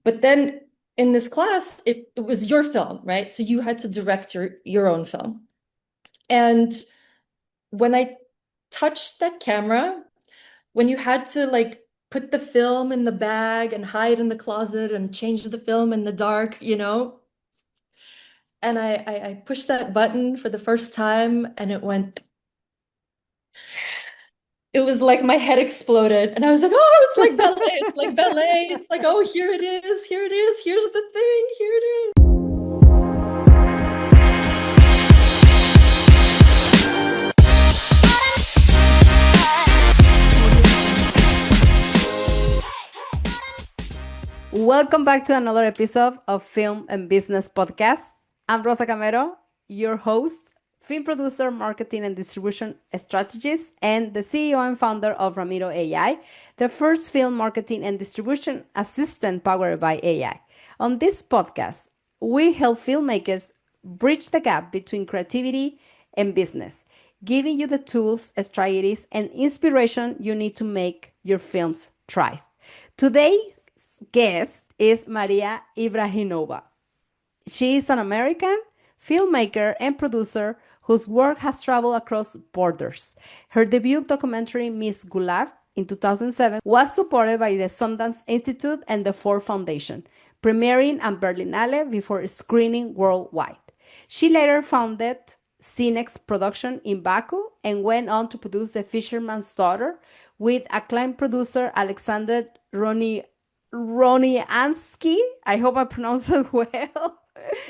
But then in this class, it was your film, right? So you had to direct your own film. And when I touched that camera, when you had to like put the film in the bag and hide in the closet and change the film in the dark, and I pushed that button for the first time and it was like my head exploded and I was like, oh, it's like ballet, it's like ballet. It's like, oh, here it is, here's the thing, here it is. Welcome back to another episode of Film and Business Podcast. I'm Rosa Camero, your host, film producer, marketing and distribution strategist, and the CEO and founder of Ramiro AI, the first film marketing and distribution assistant powered by AI. On this podcast, we help filmmakers bridge the gap between creativity and business, giving you the tools, strategies, and inspiration you need to make your films thrive. Today's guest is Maria Ibrahimova. She is an American filmmaker and producer whose work has traveled across borders. Her debut documentary, Miss Gulag, in 2007, was supported by the Sundance Institute and the Ford Foundation, premiering at Berlinale before screening worldwide. She later founded Cinex Production in Baku and went on to produce The Fisherman's Daughter with acclaimed producer Alexander Roniansky. I hope I pronounced it well.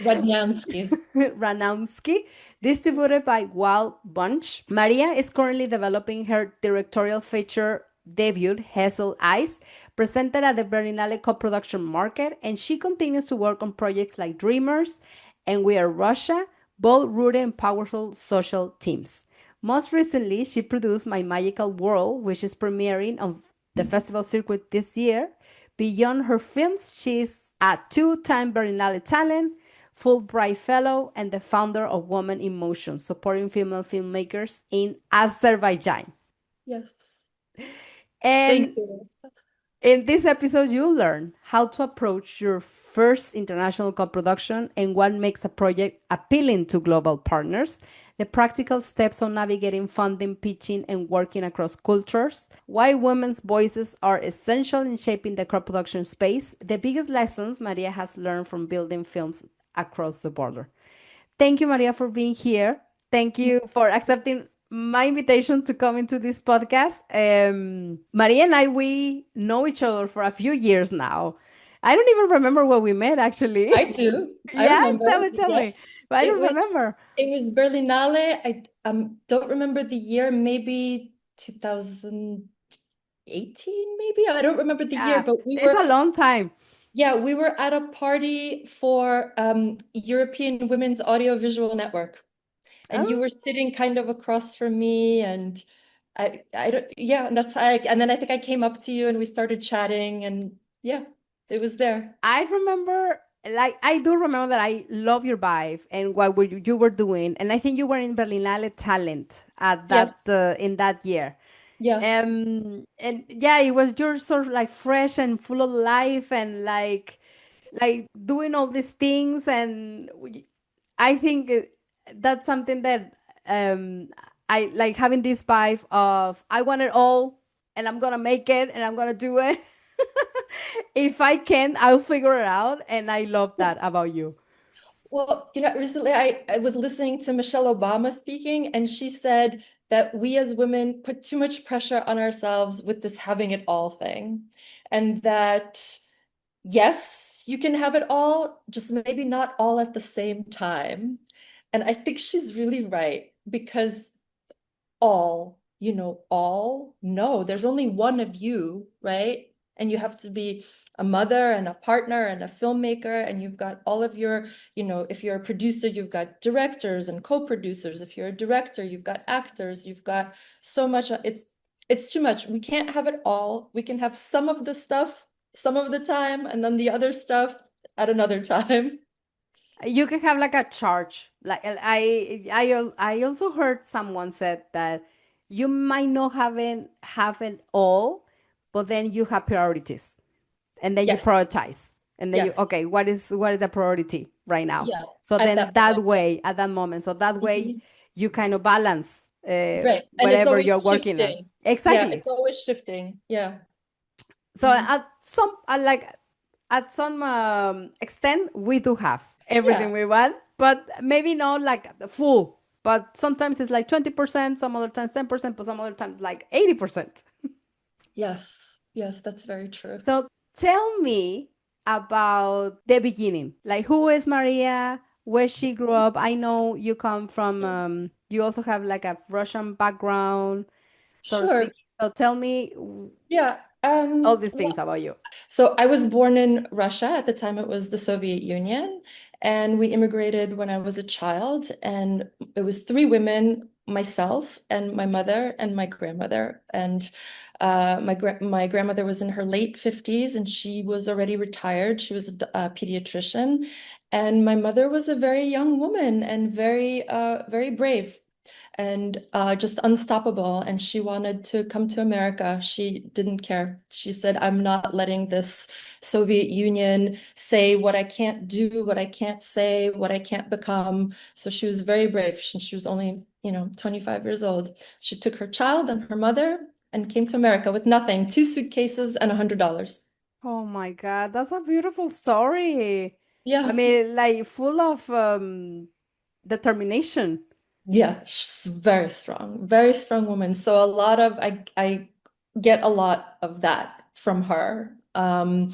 Radnyansky. Ranowski, distributed by Wild Bunch. Maria is currently developing her directorial feature debut, Hazel Eyes, presented at the Berlinale co-production market, and she continues to work on projects like Dreamers and We Are Russia, both rooted in powerful social themes. Most recently, she produced My Magical World, which is premiering on the festival circuit this year. Beyond her films, she is a two-time Berlinale talent, Fulbright Fellow, and the founder of Women in Motion, supporting female filmmakers in Azerbaijan. Yes. And Thank you. in this episode, you'll learn how to approach your first international co-production and what makes a project appealing to global partners, the practical steps on navigating funding, pitching, and working across cultures, why women's voices are essential in shaping the co-production space, the biggest lessons Maria has learned from building films across the border. Thank you, Maria, for being here. Thank you for accepting my invitation to come into this podcast. Maria and I, we know each other for a few years now. I don't even remember where we met, actually. I do. I Yeah, remember. tell me. Yes. But I It don't was remember. it was Berlinale. I don't remember the year, maybe 2018, maybe. I don't remember the year, Yeah, but we it's were a long time. yeah, we were at a party for European Women's Audiovisual Network. And you Oh, were sitting kind of across from me and I don't yeah, and that's how and then I think I came up to you and we started chatting and yeah, it was there. I remember, like, I do remember that I love your vibe and what you were doing. And I think you were in Berlinale Talent at Yes. in that year. Yeah. And yeah, it was just sort of like fresh and full of life and like doing all these things. And I think that's something that I like, having this vibe of I want it all and I'm gonna make it and I'm gonna do it. If I can, I'll figure it out. And I love that about you. Well, recently I was listening to Michelle Obama speaking, and she said that we as women put too much pressure on ourselves with this having it all thing. And that, yes, you can have it all, just maybe not all at the same time. And I think she's really right because all, no, there's only one of you, right? And you have to be a mother and a partner and a filmmaker, and you've got all of your, if you're a producer, you've got directors and co-producers. If you're a director, you've got actors, you've got so much. It's too much. We can't have it all. We can have some of the stuff some of the time, and then the other stuff at another time. You can have like a charge. Like I also heard someone said that you might not have it all, but then you have priorities and then you Yes. prioritize. And then you, Yes. okay, what is a priority right now? Yeah. So At then that that moment. Yeah. way, at that moment, so that way Mhm. you kind of balance Right. And it's whatever always you're working on. shifting. Yeah, Exactly. it's always shifting. Yeah. So Mm. at some extent, we do have Yeah. everything we want, but maybe not like the full. But sometimes it's like 20%, some other times 10%, but some other times like 80%. Yes. Yes, that's very true. So tell me about the beginning. Like, who is Maria? Where she grew up? I know you come from, you also have like a Russian background, so to Sure. speak. So tell me Yeah. all these things about you. So I was born in Russia. At the time, it was the Soviet Union. And we immigrated when I was a child. And it was three women, myself and my mother and my grandmother. And my grandmother was in her late 50s and she was already retired. She was a pediatrician. And my mother was a very young woman and very brave and just unstoppable. And she wanted to come to America. She didn't care. She said, I'm not letting this Soviet Union say what I can't do, what I can't say, what I can't become. So she was very brave. She was only, 25 years old. She took her child and her mother and came to America with nothing, two suitcases and $100. Oh my God, that's a beautiful story. I Yeah. mean, like full of determination. Yeah, she's very strong woman. So a lot of I get a lot of that from her. And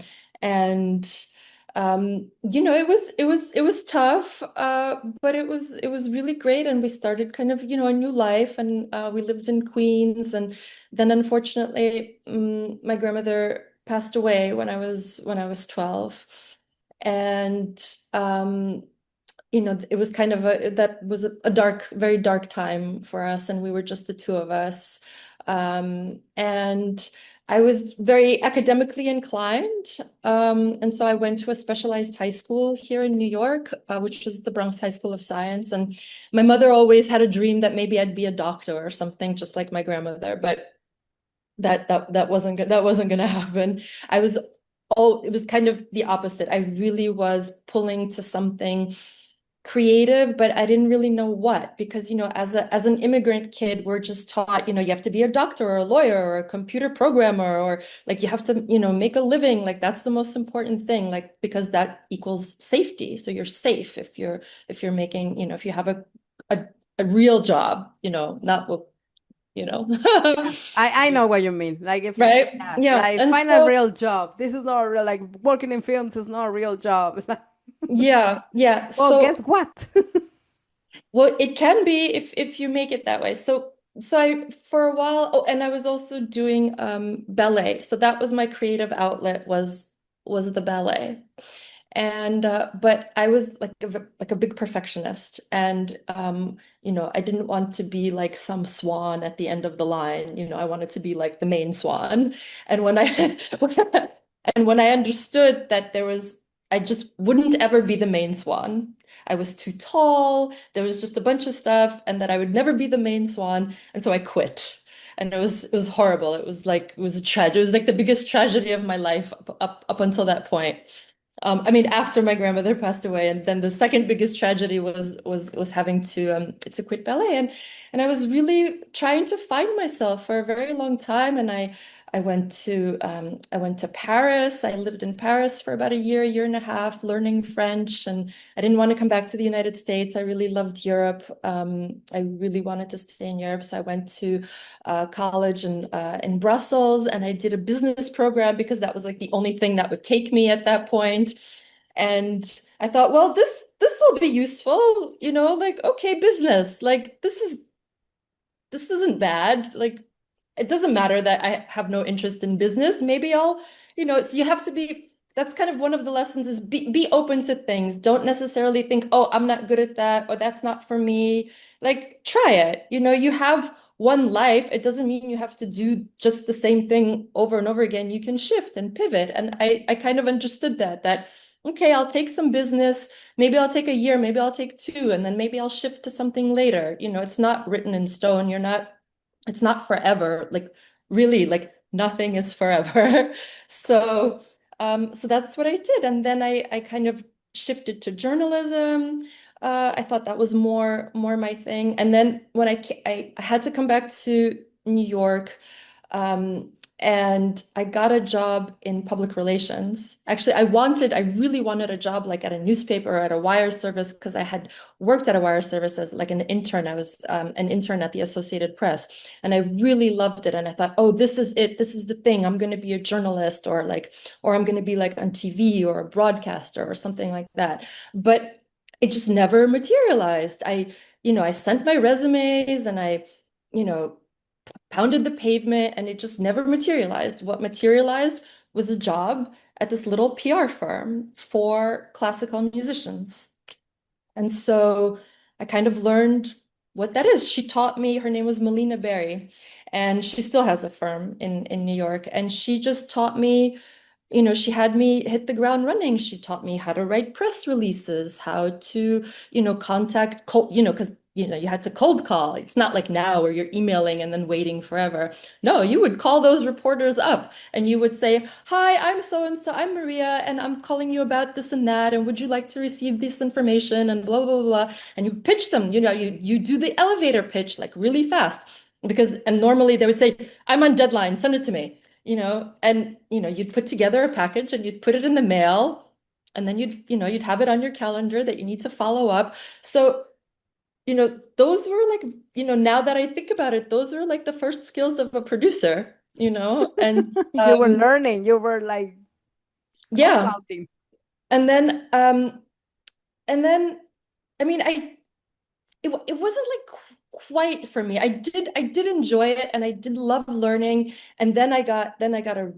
it was tough, but it was really great. And we started kind of, a new life, and we lived in Queens. And then unfortunately, my grandmother passed away when I was 12. And it was kind of that was a dark, very dark time for us, and we were just the two of us. And I was very academically inclined, and so I went to a specialized high school here in New York, which was the Bronx High School of Science. And my mother always had a dream that maybe I'd be a doctor or something, just like my grandmother, but that wasn't gonna happen. I was it was kind of the opposite. I really was pulling to something creative, but I didn't really know what, because as an immigrant kid, we're just taught, you have to be a doctor or a lawyer or a computer programmer, or like you have to, make a living. Like that's the most important thing, like because that equals safety. So you're safe if you're making, if you have a, a real job, not what, you know. I know what you mean. Like if Right? yeah, Yeah. like And find a so real job. This is not real. Like working in films is not a real job. yeah, yeah. Well, guess So what? well, it can be if you make it that way. So I for a while, oh, and I was also doing ballet. So that was my creative outlet, was the ballet. And but I was like a big perfectionist, and I didn't want to be like some swan at the end of the line. I wanted to be like the main swan. And when I and when I understood that I just wouldn't ever be the main swan. I was too tall. There was just a bunch of stuff, and that I would never be the main swan. And so I quit. And it was horrible. It was a tragedy. It was like the biggest tragedy of my life up until that point. I mean, after my grandmother passed away, and then the second biggest tragedy was having to quit ballet, and I was really trying to find myself for a very long time. And I went to Paris. I lived in Paris for about a year and a half, learning French, and I didn't want to come back to the United States. I really loved Europe. I really wanted to stay in Europe, so I went to college in Brussels, and I did a business program because that was like the only thing that would take me at that point. And I thought, well, this will be useful, like okay, business, like this isn't bad. Like, it doesn't matter that I have no interest in business. Maybe so you have to be, that's kind of one of the lessons, is be open to things. Don't necessarily think, oh, I'm not good at that, or that's not for me. Like, try it. You have one life. It doesn't mean you have to do just the same thing over and over again. You can shift and pivot. And I kind of understood that, okay, I'll take some business. Maybe I'll take a year, maybe I'll take two, and then maybe I'll shift to something later. It's not written in stone. It's not forever. Like, really, like nothing is forever. So, So that's what I did. And then I kind of shifted to journalism. I thought that was more my thing. And then when I had to come back to New York, um, and I got a job in public relations. Actually, I really wanted a job like at a newspaper or at a wire service because I had worked at a wire service as like an intern. I was an intern at the Associated Press, and I really loved it. And I thought, oh, this is it. This is the thing. I'm going to be a journalist, or I'm going to be like on TV or a broadcaster or something like that. But it just never materialized. I sent my resumes and you know, pounded the pavement and it just never materialized. What materialized was a job at this little PR firm for classical musicians. And so I kind of learned what that is. She taught me, her name was Melina Berry, and she still has a firm in New York. And she just taught me, she had me hit the ground running. She taught me how to write press releases, how to, contact cold, because you had to cold call. It's not like now where you're emailing and then waiting forever. No, you would call those reporters up and you would say, "Hi, I'm so and so. I'm Maria, and I'm calling you about this and that. And would you like to receive this information?" And blah blah blah. And you pitch them. You do the elevator pitch like really fast and normally they would say, "I'm on deadline. Send it to me." And you'd put together a package and you'd put it in the mail, and then you'd have it on your calendar that you need to follow up. So, those were like, now that I think about it, those were like the first skills of a producer, and You were learning, you were like yeah. compounding. And then and then I mean, it wasn't like quite for me. I did enjoy it and I did love learning. And then I got a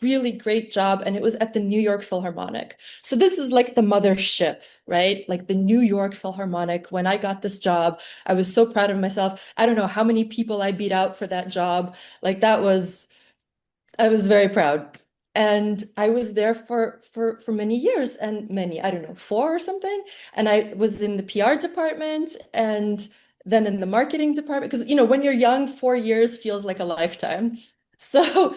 really great job and it was at the New York Philharmonic. So this is like the mothership, right? Like the New York Philharmonic. When I got this job, I was so proud of myself. I don't know how many people I beat out for that job. Like I was very proud. And I was there for many years and many, I don't know, 4 or something. And I was in the PR department and then in the marketing department. Because, when you're young, 4 years feels like a lifetime. So,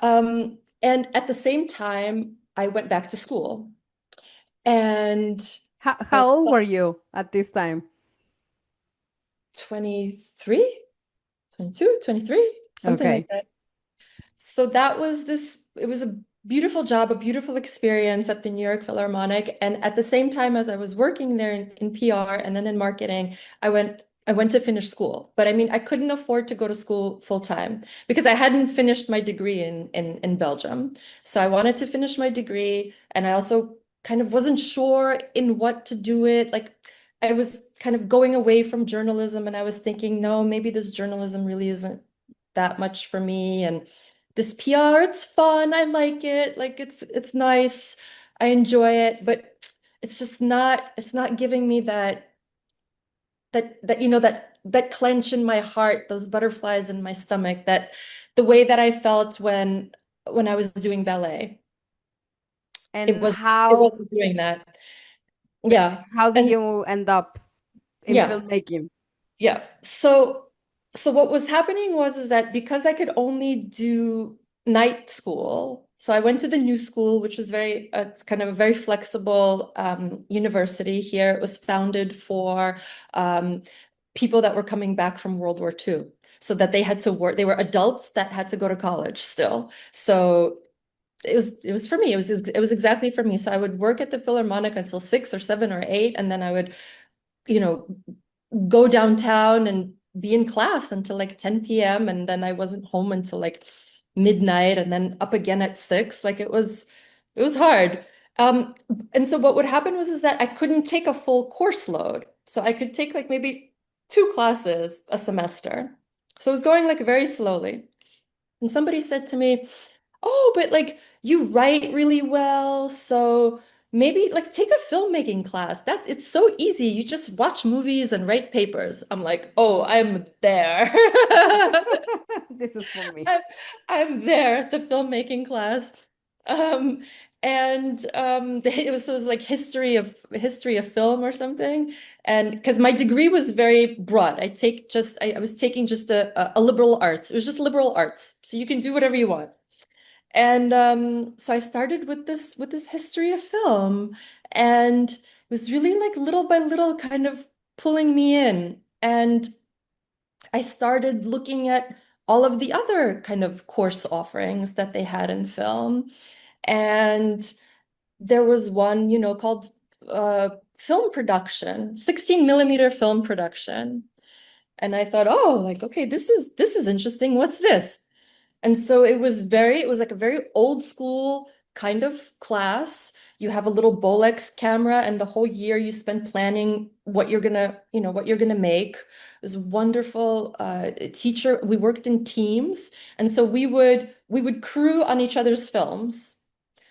and at the same time, I went back to school. And I How old were you at this time? 23, 22, 23, something like Okay. that. So it was a beautiful job, a beautiful experience at the New York Philharmonic. And at the same time as I was working there in PR and then in marketing, I went to finish school. But I mean, I couldn't afford to go to school full time because I hadn't finished my degree in Belgium. So I wanted to finish my degree. And I also kind of wasn't sure in what to do it. Like I was kind of going away from journalism and I was thinking, no, maybe this journalism really isn't that much for me. And this PR, it's fun. I like it. Like it's nice. I enjoy it, but it's not giving me that clench in my heart, those butterflies in my stomach, that the way that I felt when I was doing ballet. It And was it wasn't doing that. Yeah. how did And you end up in yeah. filmmaking? Yeah. So what was happening was is that because I could only do night school, so I went to the new school, which was it's kind of a very flexible university here. It was founded for people that were coming back from World War II, so that they had to work. They were adults that had to go to college still. So it was for me. It was exactly for me. So I would work at the Philharmonic until 6 or 7 or 8, and then I would, you know, go downtown and be in class until like 10 p.m. And then I wasn't home until like midnight and then up again at 6. Like it was hard. Um, and so what would happen was is that I couldn't take a full course load. So I could take like maybe 2 classes a semester. So it was going like very slowly. And somebody said to me, "Oh, but like you write really well, so maybe like take a filmmaking class. It's so easy. You just watch movies and write papers." I'm like, "Oh, I'm there." This is for me. I'm, I'm there at the filmmaking class. Um, and it was like history of film or something. And because my degree was very broad, I was taking just a liberal arts. It was just liberal arts. So you can do whatever you want. And so I started with this history of film, and it was really like little by little kind of pulling me in. And I started looking at all of the other kind of course offerings that they had in film. And there was one, called film production, 16 millimeter film production. And I thought, oh, like, okay, this is interesting. What's this? And so it was like a very old school kind of class. You have a little Bolex camera, and the whole year you spend planning what you're gonna, what you're gonna make. It was a wonderful teacher. We worked in teams, and so we would crew on each other's films.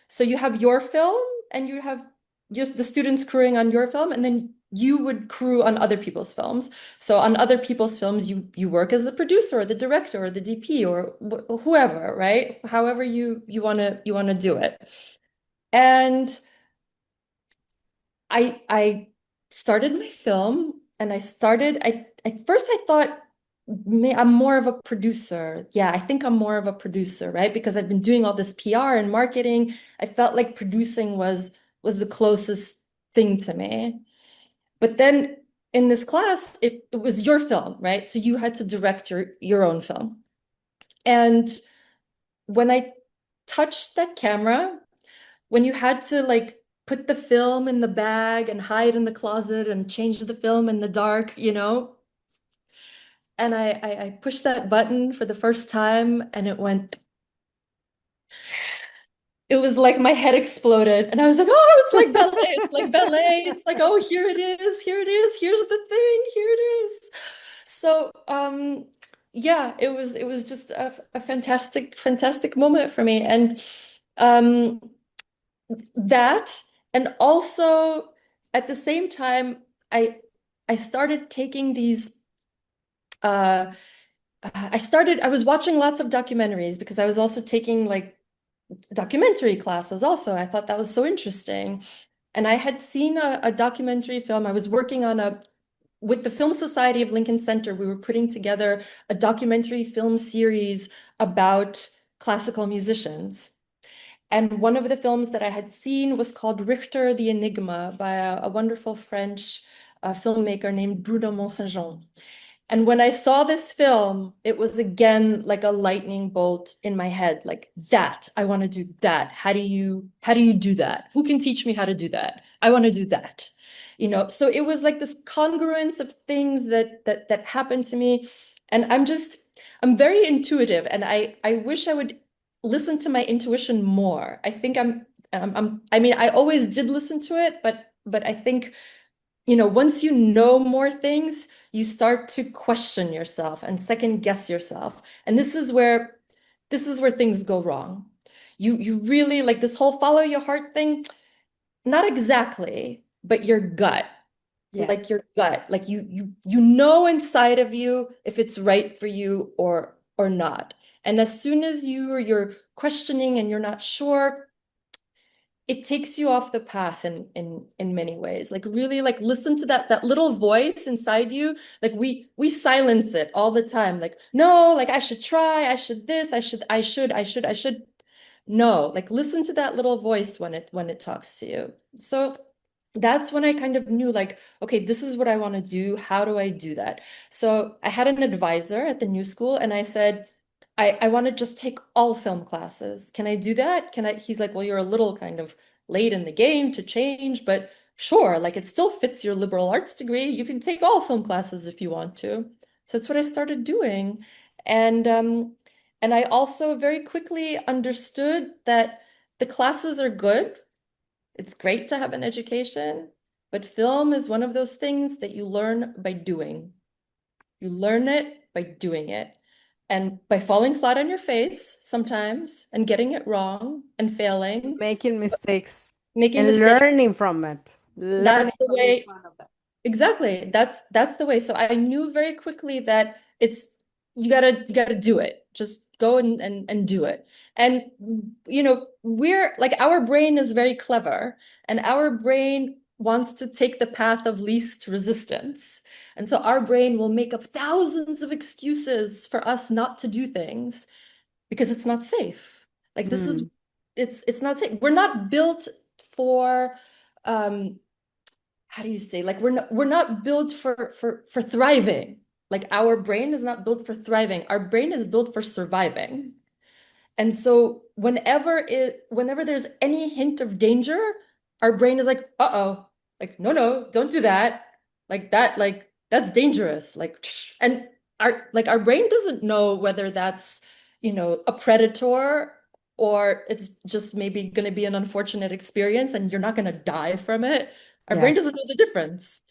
So you have your film and you have just the students crewing on your film, and then you would crew on other people's films. So on other people's films, you work as the producer or the director or the DP or whoever, right? However you want to do it. And I started my film, and I at first I thought, I'm more of a producer. Yeah, I think I'm more of a producer, right? Because I've been doing all this PR and marketing. I felt like producing was the closest thing to me. But then in this class, it was your film, right? So you had to direct your own film. And when I touched that camera, when you had to like put the film in the bag and hide in the closet and change the film in the dark, and I pushed that button for the first time, and it was like my head exploded, and I was like, oh, it's like ballet, it's like ballet, it's like, oh, here it is, here it is, here's the thing, here it is. So yeah, it was just a fantastic moment for me. And um that, and also at the same time, I I started taking these uh I was watching lots of documentaries because I was also taking like documentary classes also. I thought that was so interesting. And I had seen a documentary film. I was working on with the Film Society of Lincoln Center, we were putting together a documentary film series about classical musicians. And one of the films that I had seen was called Richter the Enigma by a wonderful French filmmaker named Bruno Mont-Saint-Jean. And when I saw this film, it was again like a lightning bolt in my head, like that. I want to do that. How do you do that? Who can teach me how to do that? I want to do that. So it was like this congruence of things that happened to me. And I'm very intuitive, and I wish I would listen to my intuition more. I think I mean, I always did listen to it, but I think once you know more things, you start to question yourself and second guess yourself. And this is where things go wrong. You really like this whole follow your heart thing, not exactly, but your gut. Yeah. Like your gut. Like you know inside of you if it's right for you or not. And as soon as you're questioning and you're not sure, it takes you off the path in many ways. Like really like listen to that little voice inside you. Like we silence it all the time. Like, no, like I should try, I should this, I should. No, like listen to that little voice when it talks to you. So that's when I kind of knew like, okay, this is what I want to do. How do I do that? So I had an advisor at the new school, and I said, I want to just take all film classes. Can I do that? Can I? He's like, well, you're a little kind of late in the game to change, but sure, like it still fits your liberal arts degree. You can take all film classes if you want to. So that's what I started doing. And I also very quickly understood that the classes are good. It's great to have an education, but film is one of those things that you learn by doing. You learn it by doing it. And by falling flat on your face sometimes and getting it wrong and failing, Making mistakes making and mistakes. learning from it. Learning That's the from each way. one of them. Exactly. That's the way. So I knew very quickly that you gotta do it. Just go and do it. And we're like our brain is very clever, and our brain wants to take the path of least resistance. And so our brain will make up thousands of excuses for us not to do things because it's not safe. Like this is Mm. it's not safe. We're not built for um how do you say, like we're not built for thriving. Like our brain is not built for thriving. Our brain is built for surviving. And so whenever there's any hint of danger, our brain is like, uh-oh, like, no, don't do that. Like that's dangerous. Like, and our brain doesn't know whether that's, a predator or it's just maybe going to be an unfortunate experience and you're not going to die from it. Our Yeah. brain doesn't know the difference.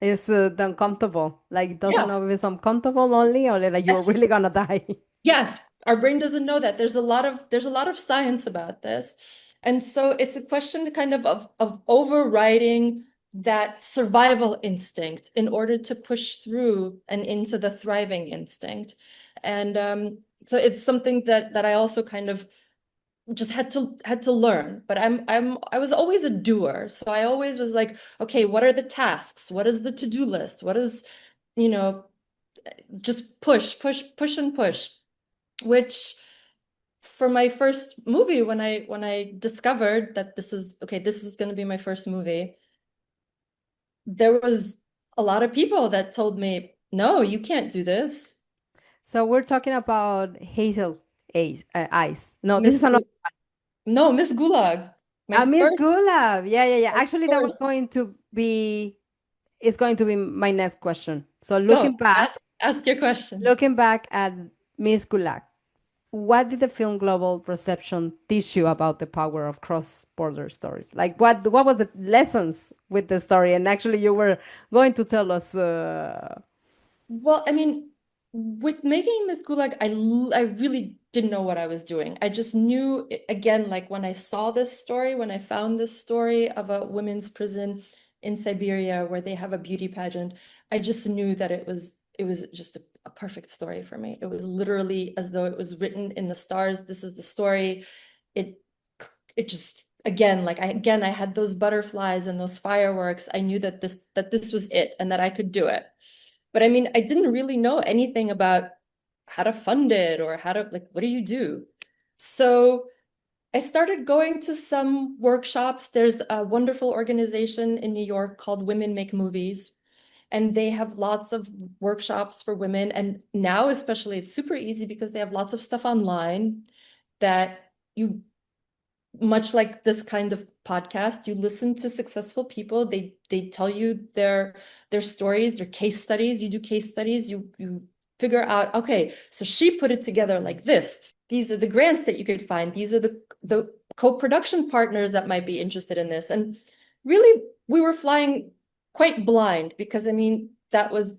It's the uncomfortable. Like it doesn't Yeah. know if it's uncomfortable only or like you're Yes. really gonna die. Yes, our brain doesn't know that. There's a lot of science about this. And so it's a question kind of overriding that survival instinct in order to push through and into the thriving instinct. And so it's something that I also kind of just had to learn. But I was always a doer. So I always was like, okay, what are the tasks? What is the to-do list? What is, you know, just push and push, which for my first movie, when I discovered that this is going to be my first movie, there was a lot of people that told me, no, you can't do this. So we're talking about Hazel Eyes. No, this Miss is another. no, Miss Gulag, my Miss first Gulag. Yeah, yeah, yeah. my Actually, that was first going to be is going to be my next question. So Go ask your question. looking back at Miss Gulag, what did the film global reception teach you about the power of cross-border stories? Like what was the lessons with the story? And actually, you were going to tell us. Well, I mean, with making Miss Gulag, I really didn't know what I was doing. I just knew, again, like when I saw this story, when I found this story of a women's prison in Siberia where they have a beauty pageant, I just knew that it was just a perfect story for me. It was literally as though it was written in the stars. This is the story. It it just again I had those butterflies and those fireworks. I knew that this was it and that I could do it. But I mean, I didn't really know anything about how to fund it or how to, like, what do you do? So I started going to some workshops. There's a wonderful organization in New York called Women Make Movies, and they have lots of workshops for women. And now, especially, it's super easy because they have lots of stuff online that you much like this kind of podcast, you listen to successful people. They tell you their stories, their case studies. You do case studies. You figure out, okay, so she put it together like this. These are the grants that you could find. These are the co-production partners that might be interested in this. And really, we were flying quite blind because I mean that was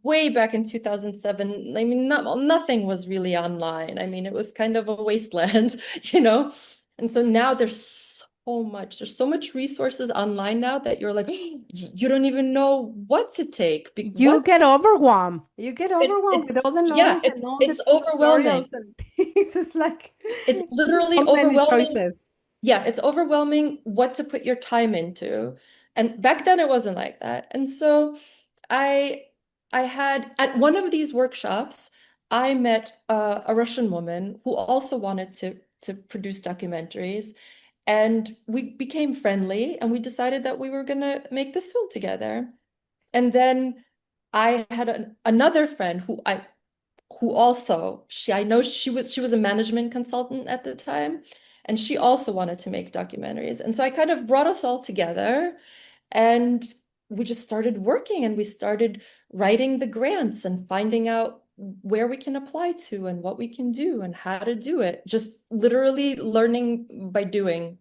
way back in 2007. I mean, nothing was really online. I mean, it was kind of a wasteland, you know. And so now there's so much resources online now that you're like, you don't even know what to take. You get overwhelmed. You get overwhelmed It with all the yeah, noise and all the it's overwhelming. tutorials and things. It's like It's literally so many overwhelming. choices. Yeah, it's overwhelming what to put your time into. And back then it wasn't like that. And so I I had at one of these workshops, I met a Russian woman who also wanted to produce documentaries. And we became friendly and we decided that we were going to make this film together. And then I had another friend who also I know she was a management consultant at the time, and she also wanted to make documentaries. And so I kind of brought us all together, and we just started working and we started writing the grants and finding out where we can apply to and what we can do and how to do it. Just literally learning by doing.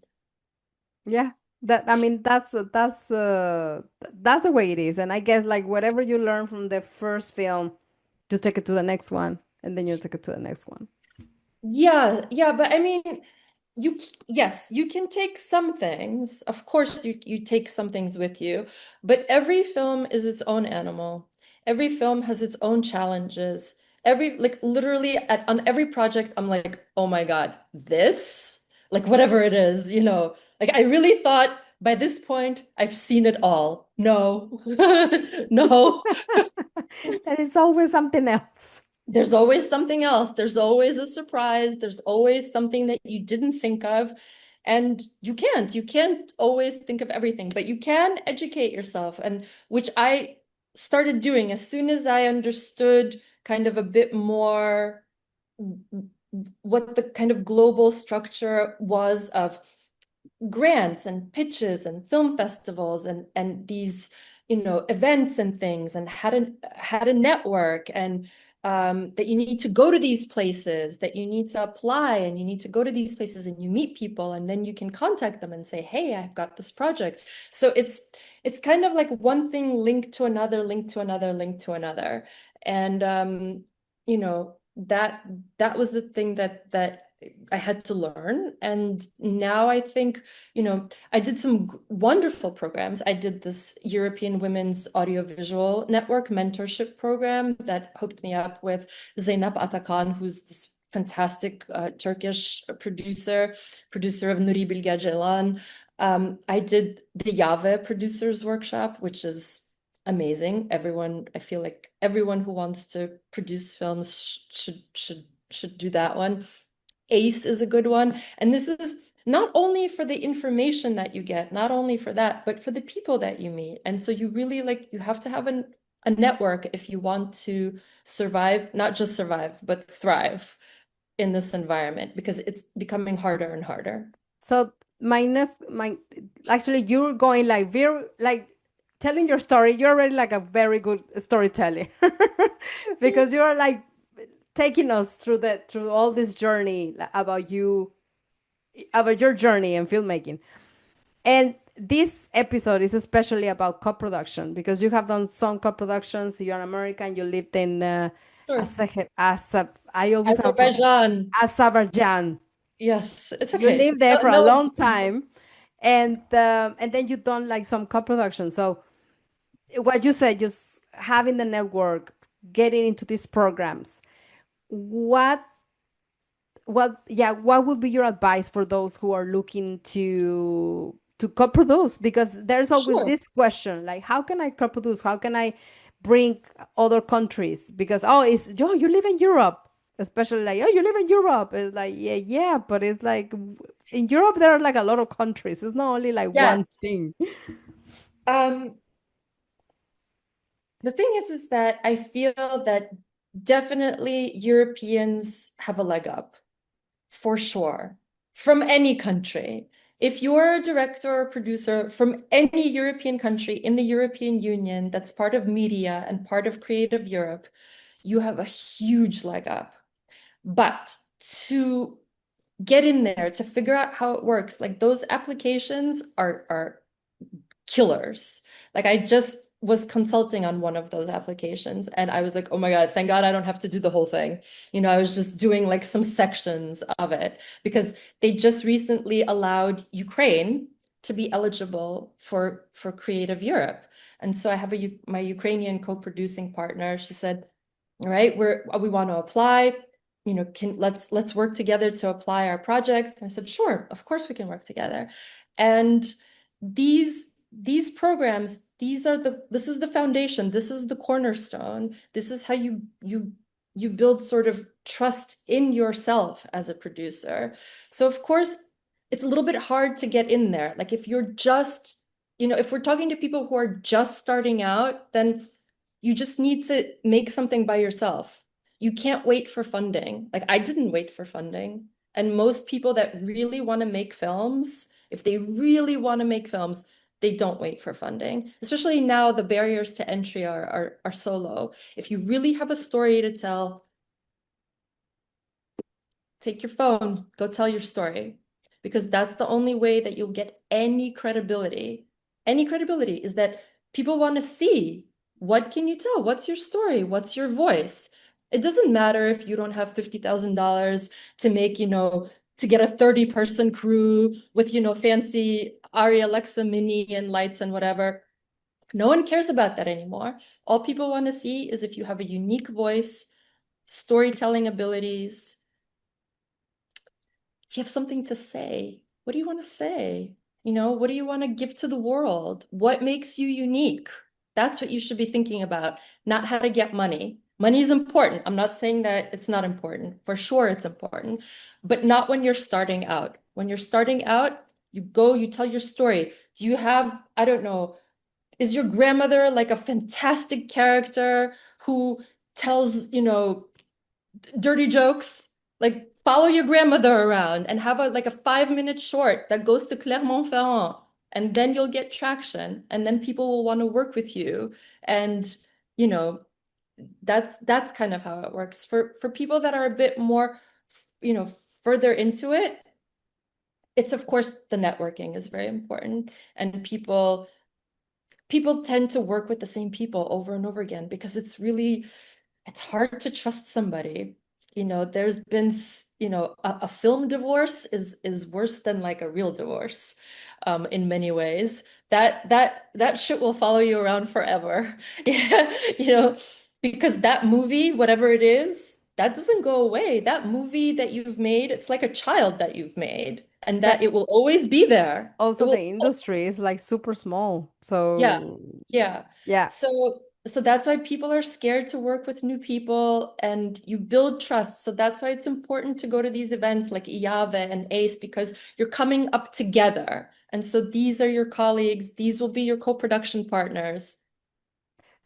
Yeah. That I mean that's the way it is. And I guess like whatever you learn from the first film, you take it to the next one and then you take it to the next one. Yeah, yeah, but I mean, yes, you can take some things. Of course, you take some things with you, but every film is its own animal. Every film has its own challenges. Like literally on every project, I'm like, oh my God, this, like whatever it is, like I really thought by this point I've seen it all. No, no. There is always something else. there's always something else. There's always a surprise. There's always something that you didn't think of. And you can't always think of everything, but you can educate yourself. And which I started doing as soon as I understood kind of a bit more what the kind of global structure was of grants and pitches and film festivals and these events and things, and had a network, and that you need to go to these places, that you need to apply, and you need to go to these places and you meet people, and then you can contact them and say, hey, I've got this project. So it's kind of like one thing linked to another, linked to another, linked to another. And that was the thing that I had to learn. And now I think, I did some wonderful programs. I did this European Women's Audiovisual Network mentorship program that hooked me up with Zeynep Atakan, who's this fantastic Turkish producer of Nuri Bilge Ceylan. I did the Yave Producers Workshop, which is amazing. I feel like everyone who wants to produce films should do that one. ACE is a good one. And this is not only for the information that you get, not only for that, but for the people that you meet. And so you really you have to have a network if you want to survive, not just survive, but thrive in this environment, because it's becoming harder and harder. So my actually you're going like very like telling your story. You're already like a very good storyteller because you're like taking us through all this journey about you, about your journey in filmmaking. And this episode is especially about co-production because you have done some co-productions. You're an American. You lived in Sure. I always have a problem. Azerbaijan. Azerbaijan. Yes, it's You okay. lived there No, for a no. long time, and then you done like some co-production. So what you said, just having the network, getting into these programs. What what would be your advice for those who are looking to co-produce? Because there's always Sure. this question, like how can I co-produce? How can I bring other countries? Because oh, it's yo, you live in Europe, especially like oh, you live in Europe. It's like yeah, but it's like in Europe there are like a lot of countries. It's not only like Yes. one thing. Um, the thing is that I feel that definitely Europeans have a leg up, for sure, from any country. If you're a director or producer from any European country in the European Union that's part of media and part of Creative Europe, you have a huge leg up. But to get in there, to figure out how it works, like those applications are killers. Like I just was consulting on one of those applications and I was like, oh my God, thank God I don't have to do the whole thing. I was just doing like some sections of it because they just recently allowed Ukraine to be eligible for Creative Europe. And so I have my Ukrainian co-producing partner. She said, all right, we want to apply. Let's work together to apply our project. And I said, sure, of course we can work together. And these programs, this is the foundation, this is the cornerstone, this is how you build sort of trust in yourself as a producer. So of course it's a little bit hard to get in there. Like if you're just, if we're talking to people who are just starting out, then you just need to make something by yourself. You can't wait for funding. Like I didn't wait for funding. And most people that really want to make films, if they really want to make films, they don't wait for funding. Especially now, the barriers to entry are so low. If you really have a story to tell, take your phone, go tell your story, because that's the only way that you'll get any credibility. Any credibility is that people want to see, what can you tell? What's your story? What's your voice? It doesn't matter if you don't have $50,000 to make, to get a 30-person crew with, fancy Arri Alexa Mini and lights and whatever. No one cares about that anymore. All people want to see is if you have a unique voice, storytelling abilities, if you have something to say. What do you want to say? What do you want to give to the world? What makes you unique? That's what you should be thinking about, not how to get money. Money is important. I'm not saying that it's not important. For sure, it's important, but not when you're starting out. When you're starting out, you go, you tell your story. Do you have, I don't know, is your grandmother like a fantastic character who tells, dirty jokes? Like follow your grandmother around and have like a 5 minute short that goes to Clermont-Ferrand, and then you'll get traction, and then people will want to work with you. And, you know, that's kind of how it works. For people that are a bit more, you know, further into it, it's of course the networking is very important, and people tend to work with the same people over and over again because it's hard to trust somebody. There's been, a film divorce is worse than like a real divorce, in many ways. That shit will follow you around forever. Yeah, because that movie, whatever it is, that doesn't go away. That movie that you've made, it's like a child that you've made, and that That it will always be there. It also the will. industry is like super small. Yeah, So yeah. yeah. So that's why people are scared to work with new people, and you build trust. So that's why it's important to go to these events like IAVE and ACE, because you're coming up together. And so these are your colleagues, these will be your co-production partners.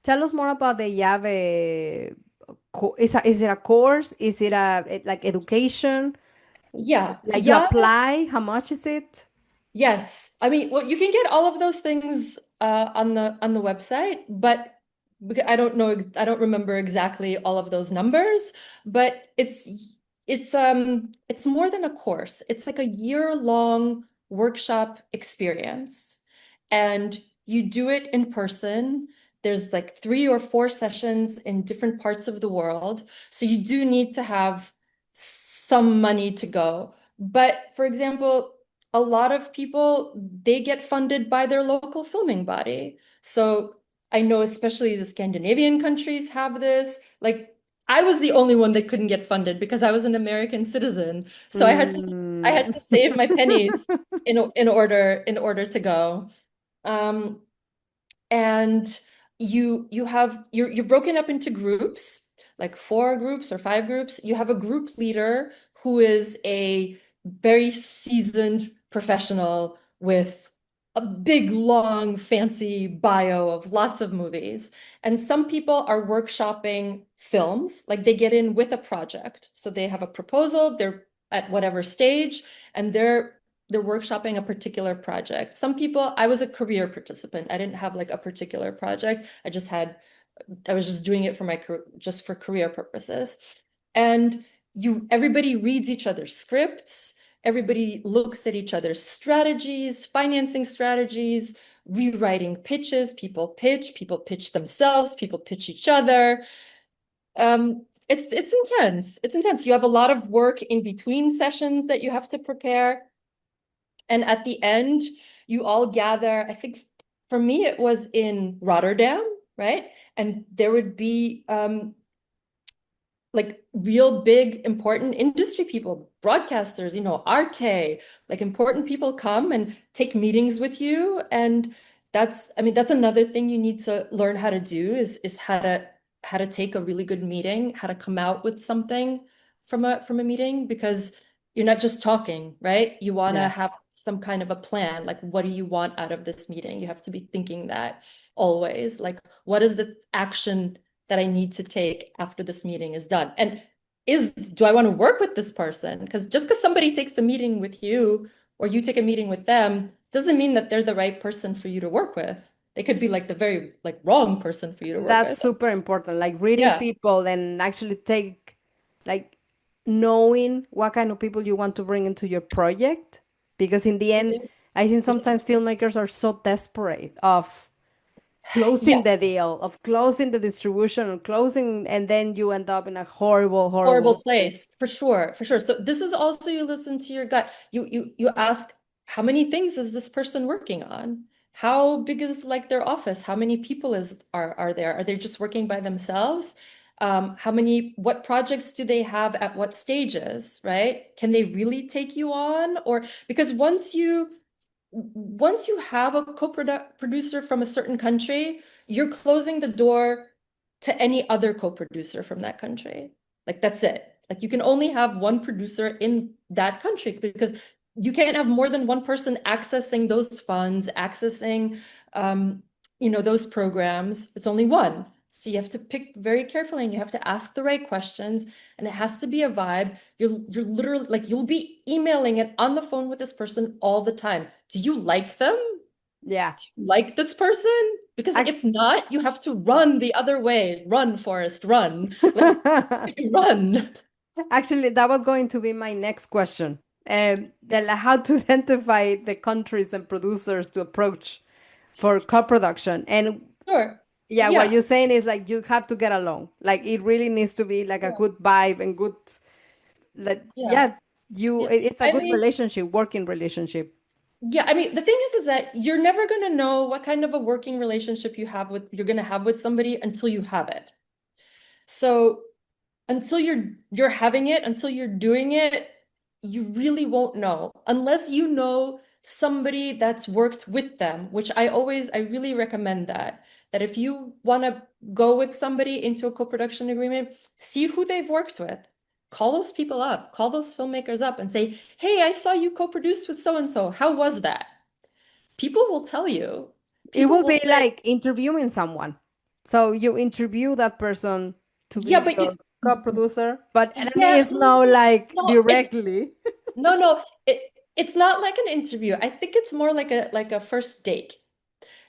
Tell us more about the Yave. Is it a course? Is it like education? Yeah, Like you IAVE. apply? How much is it? Yes. I mean, well, you can get all of those things on the website, but I don't know, I don't remember exactly all of those numbers, but it's more than a course. It's like a year-long workshop experience. And you do it in person. There's like 3 or 4 sessions in different parts of the world. So you do need to have some money to go. But for example, a lot of people, they get funded by their local filming body. So I know especially the Scandinavian countries have this. Like I was the only one that couldn't get funded because I was an American citizen. So I had Mm. to save my pennies in order to go. Um, and you're broken up into groups, like 4 groups or 5 groups. You have a group leader who is a very seasoned professional with a big long fancy bio of lots of movies. And some people are workshopping films, like they get in with a project, so they have a proposal, they're at whatever stage, and they're workshopping a particular project. Some people, I was a career participant. I didn't have like a particular project. I was just doing it for just for career purposes. And everybody reads each other's scripts. Everybody looks at each other's strategies, financing strategies, rewriting pitches. People pitch themselves, people pitch each other. It's intense. It's intense. You have a lot of work in between sessions that you have to prepare. And at the end, you all gather. I think for me, it was in Rotterdam, right? And there would be like real big important industry people, broadcasters, Arte, like important people come and take meetings with you. And I mean, that's another thing you need to learn how to do is how to take a really good meeting, how to come out with something from a meeting, because you're not just talking, right? You want to Yeah. have some kind of a plan. Like, what do you want out of this meeting? You have to be thinking that always. Like, what is the action that I need to take after this meeting is done? And do I want to work with this person? Because just because somebody takes a meeting with you or you take a meeting with them doesn't mean that they're the right person for you to work with. They could be like the very like wrong person for you to work That's with. super important. Like reading Yeah. people and actually like knowing what kind of people you want to bring into your project. Because in the end, I think sometimes filmmakers are so desperate of Yeah. closing the deal, of closing the distribution, of closing, and then you end up in a horrible, horrible. Horrible place, for sure, for sure. So this is also, you listen to your gut. You ask, how many things is this person working on? How big is like their office? How many people are there? Are they just working by themselves? What projects do they have at what stages, right? Can they really take you on? Or because once you have a co-producer from a certain country, you're closing the door to any other co-producer from that country. Like that's it. Like you can only have one producer in that country because you can't have more than one person accessing those funds, accessing those programs. It's only one. So you have to pick very carefully and you have to ask the right questions and it has to be a vibe. You're literally like you'll be emailing it on the phone with this person all the time. Do you like them? Yeah. Like this person? Because Ac- if not, you have to run the other way. Run, Forrest, run. Like run. Actually, that was going to be my next question. How to identify the countries and producers to approach for co-production. And Sure. yeah, what Yeah. you're saying is like you have to get along. Like it really needs to be like a Yeah. good vibe and good, like, Yeah. yeah, Yeah. it's a I good mean, relationship, working relationship. yeah, I mean, the thing is that you're never going to know what kind of a working relationship you're going to have with somebody until you have it. So until you're having it, until you're doing it, you really won't know unless you know somebody that's worked with them, which I really recommend that if you want to go with somebody into a co-production agreement, see who they've worked with. Call those people up, call those filmmakers up and say, "Hey, I saw you co-produced with so and so. How was that?" People will tell you. It People will will be say, like interviewing someone. So you interview that person to "Yeah, be but your co-producer, but it yeah, means no like no, directly. no, it's not like an interview. I think it's more like a first date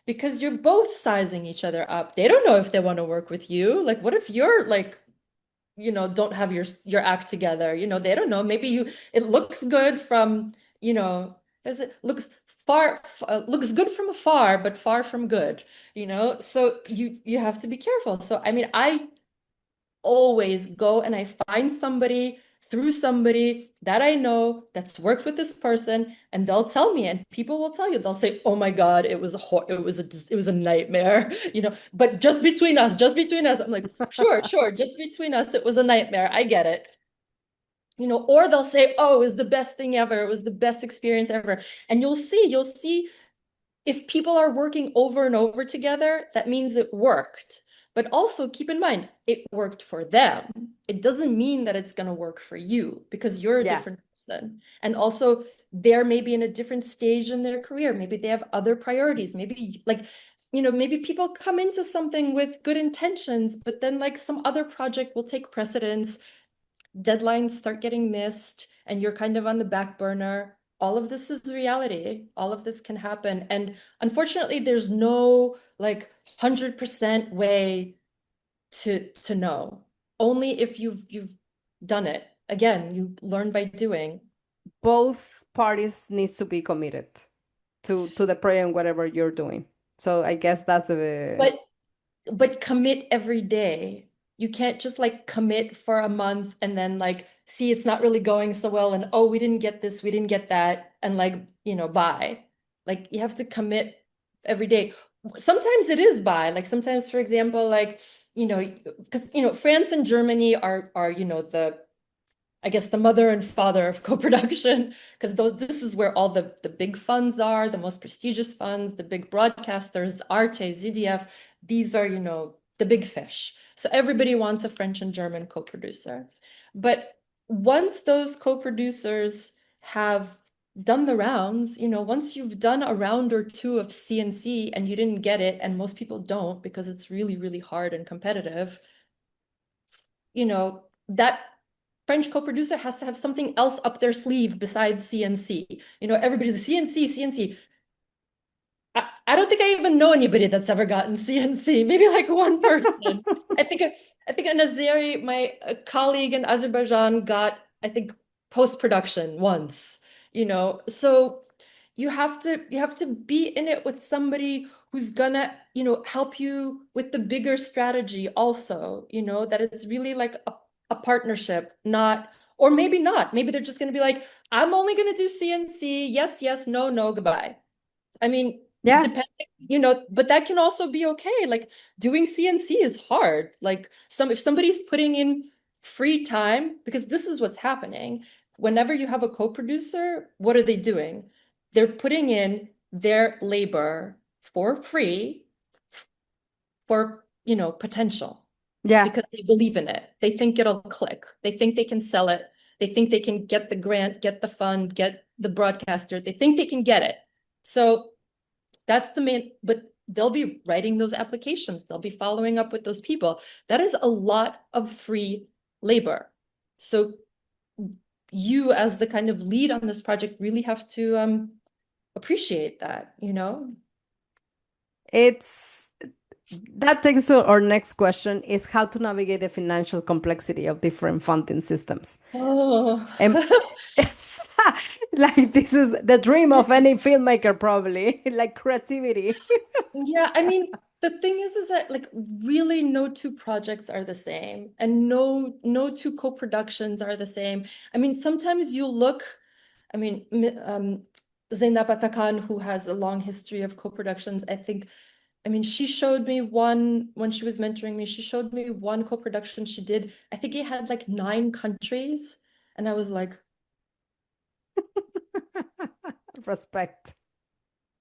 because you're both sizing each other up. They don't know if they want to work with you. Like, what if you're like, don't have your act together? They don't know. Maybe it looks good from, as it looks good from afar, but far from good, So you have to be careful. So I mean, I always go and I find somebody through somebody that I know that's worked with this person, and they'll tell me, and people will tell you, they'll say, "Oh my God, it was a nightmare," but just between us. I'm like, sure, sure, just between us, it was a nightmare. I get it. Or they'll say, "Oh, it was the best thing ever. It was the best experience ever." And you'll see if people are working over and over together, that means it worked. But also keep in mind, it worked for them. It doesn't mean that it's going to work for you because you're a Yeah. different person. And also, they're maybe in a different stage in their career. Maybe they have other priorities. Maybe, like, maybe people come into something with good intentions, but then, like, some other project will take precedence, deadlines start getting missed, and you're kind of on the back burner. All of this is reality. All of this can happen. And unfortunately, there's no like 100% way to know. Only if you've done it. Again, you learn by doing. Both parties needs to be committed to the project, whatever you're doing. So I guess that's the But commit every day. You can't just like commit for a month and then like see it's not really going so well and oh, we didn't get this, we didn't get that, and like, bye. Like you have to commit every day. Sometimes it is bye. Like sometimes, for example, like, because France and Germany are, I guess the mother and father of co-production, because this is where all the big funds are, the most prestigious funds, the big broadcasters, Arte, ZDF. These are, the big fish. So everybody wants a French and German co-producer. But once those co-producers have done the rounds, once you've done a round or two of CNC and you didn't get it, and most people don't because it's really, really hard and competitive, that French co-producer has to have something else up their sleeve besides CNC. Everybody's CNC, CNC. I don't think I even know anybody that's ever gotten CNC. Maybe like one person. I think a Nazeri, my colleague in Azerbaijan, got, I think, post-production once. So you have to be in it with somebody who's gonna, help you with the bigger strategy also, that it's really like a partnership, not, or maybe not. Maybe they're just gonna be like, "I'm only gonna do CNC. Yes, yes, no, no, goodbye." I mean, yeah. depending, but that can also be okay. Like doing CNC is hard. Like if somebody's putting in free time, because this is what's happening. Whenever you have a co-producer, what are they doing? They're putting in their labor for free for, potential. Yeah. because they believe in it. They think it'll click. They think they can sell it. They think they can get the grant, get the fund, get the broadcaster. They think they can get it. So that's the main, but they'll be writing those applications. They'll be following up with those people. That is a lot of free labor. So you, as the kind of lead on this project, really have to appreciate that, you know? It's that takes to our next question is how to navigate the financial complexity of different funding systems. Oh. And like this is the dream of any filmmaker, probably, like creativity. Yeah, I mean, the thing is that like really no two projects are the same, and no two co-productions are the same. I mean, sometimes you look, I mean, Zainab Atakan, who has a long history of co-productions, I think, I mean, she showed me one when she was mentoring me, she showed me one co-production she did. I think it had like 9 countries, and I was like, Respect.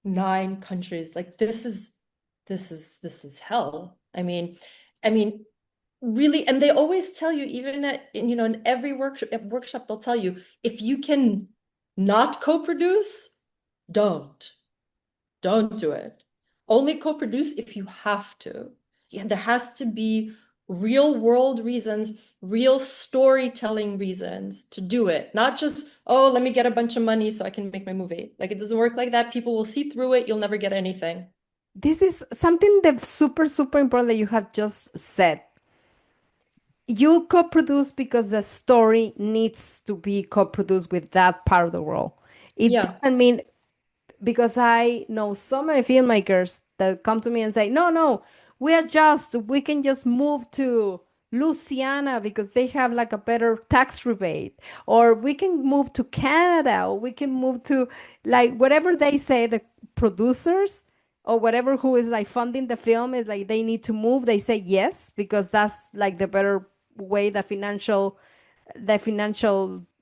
9 countries. Like this is hell. I mean, really, and they always tell you, even in every workshop, they'll tell you if you can not co-produce, don't. Don't do it. Only co-produce if you have to. Yeah, there has to be real world reasons, real storytelling reasons to do it. Not just, oh, let me get a bunch of money so I can make my movie. Like it doesn't work like that. People will see through it. You'll never get anything. This is something that's super, super important that you have just said. You co-produce because the story needs to be co-produced with that part of the world. It Yeah. doesn't mean because I know so many filmmakers that come to me and say, no, no, we can just move to Louisiana because they have like a better tax rebate, or we can move to Canada, or we can move to like whatever they say, the producers or whatever who is like funding the film is like they need to move. They say yes because that's like the better way, the financial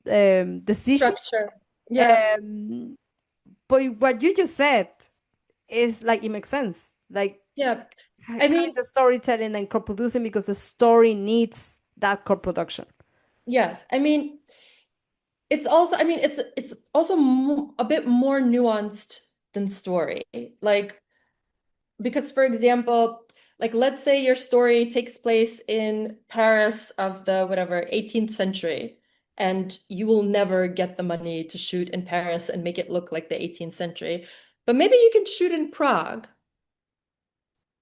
decision. Structure. Yeah. Um, but what you just said is like it makes sense. Like Yeah. I having mean, the storytelling and co-producing because the story needs that co-production. yes. I mean, it's also, I mean, it's also a bit more nuanced than story. Like, because for example, like let's say your story takes place in Paris of the whatever 18th century, and you will never get the money to shoot in Paris and make it look like the 18th century. But maybe you can shoot in Prague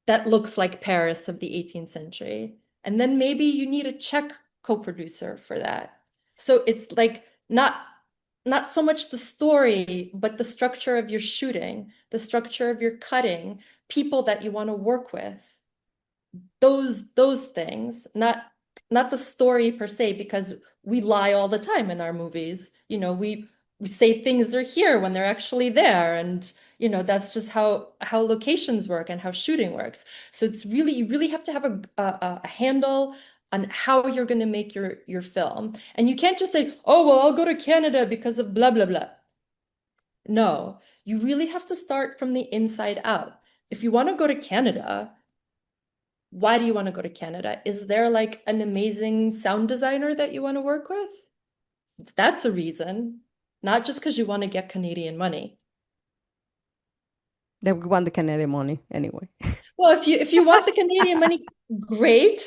that looks like Paris of the 18th century. And then maybe you need a Czech co-producer for that. So it's like not so much the story, but the structure of your shooting, the structure of your cutting, people that you want to work with. Those things, not the story per se, because we lie all the time in our movies. We say things are here when they're actually there, and that's just how locations work and how shooting works. So it's really you really have to have a handle on how you're going to make your film, and you can't just say, oh well, I'll go to Canada because of blah blah blah. No, you really have to start from the inside out. If you want to go to Canada, why do you want to go to Canada? Is there like an amazing sound designer that you want to work with? That's a reason, not just because you want to get Canadian money. They want the Canadian money anyway. Well, if you want the Canadian money, great.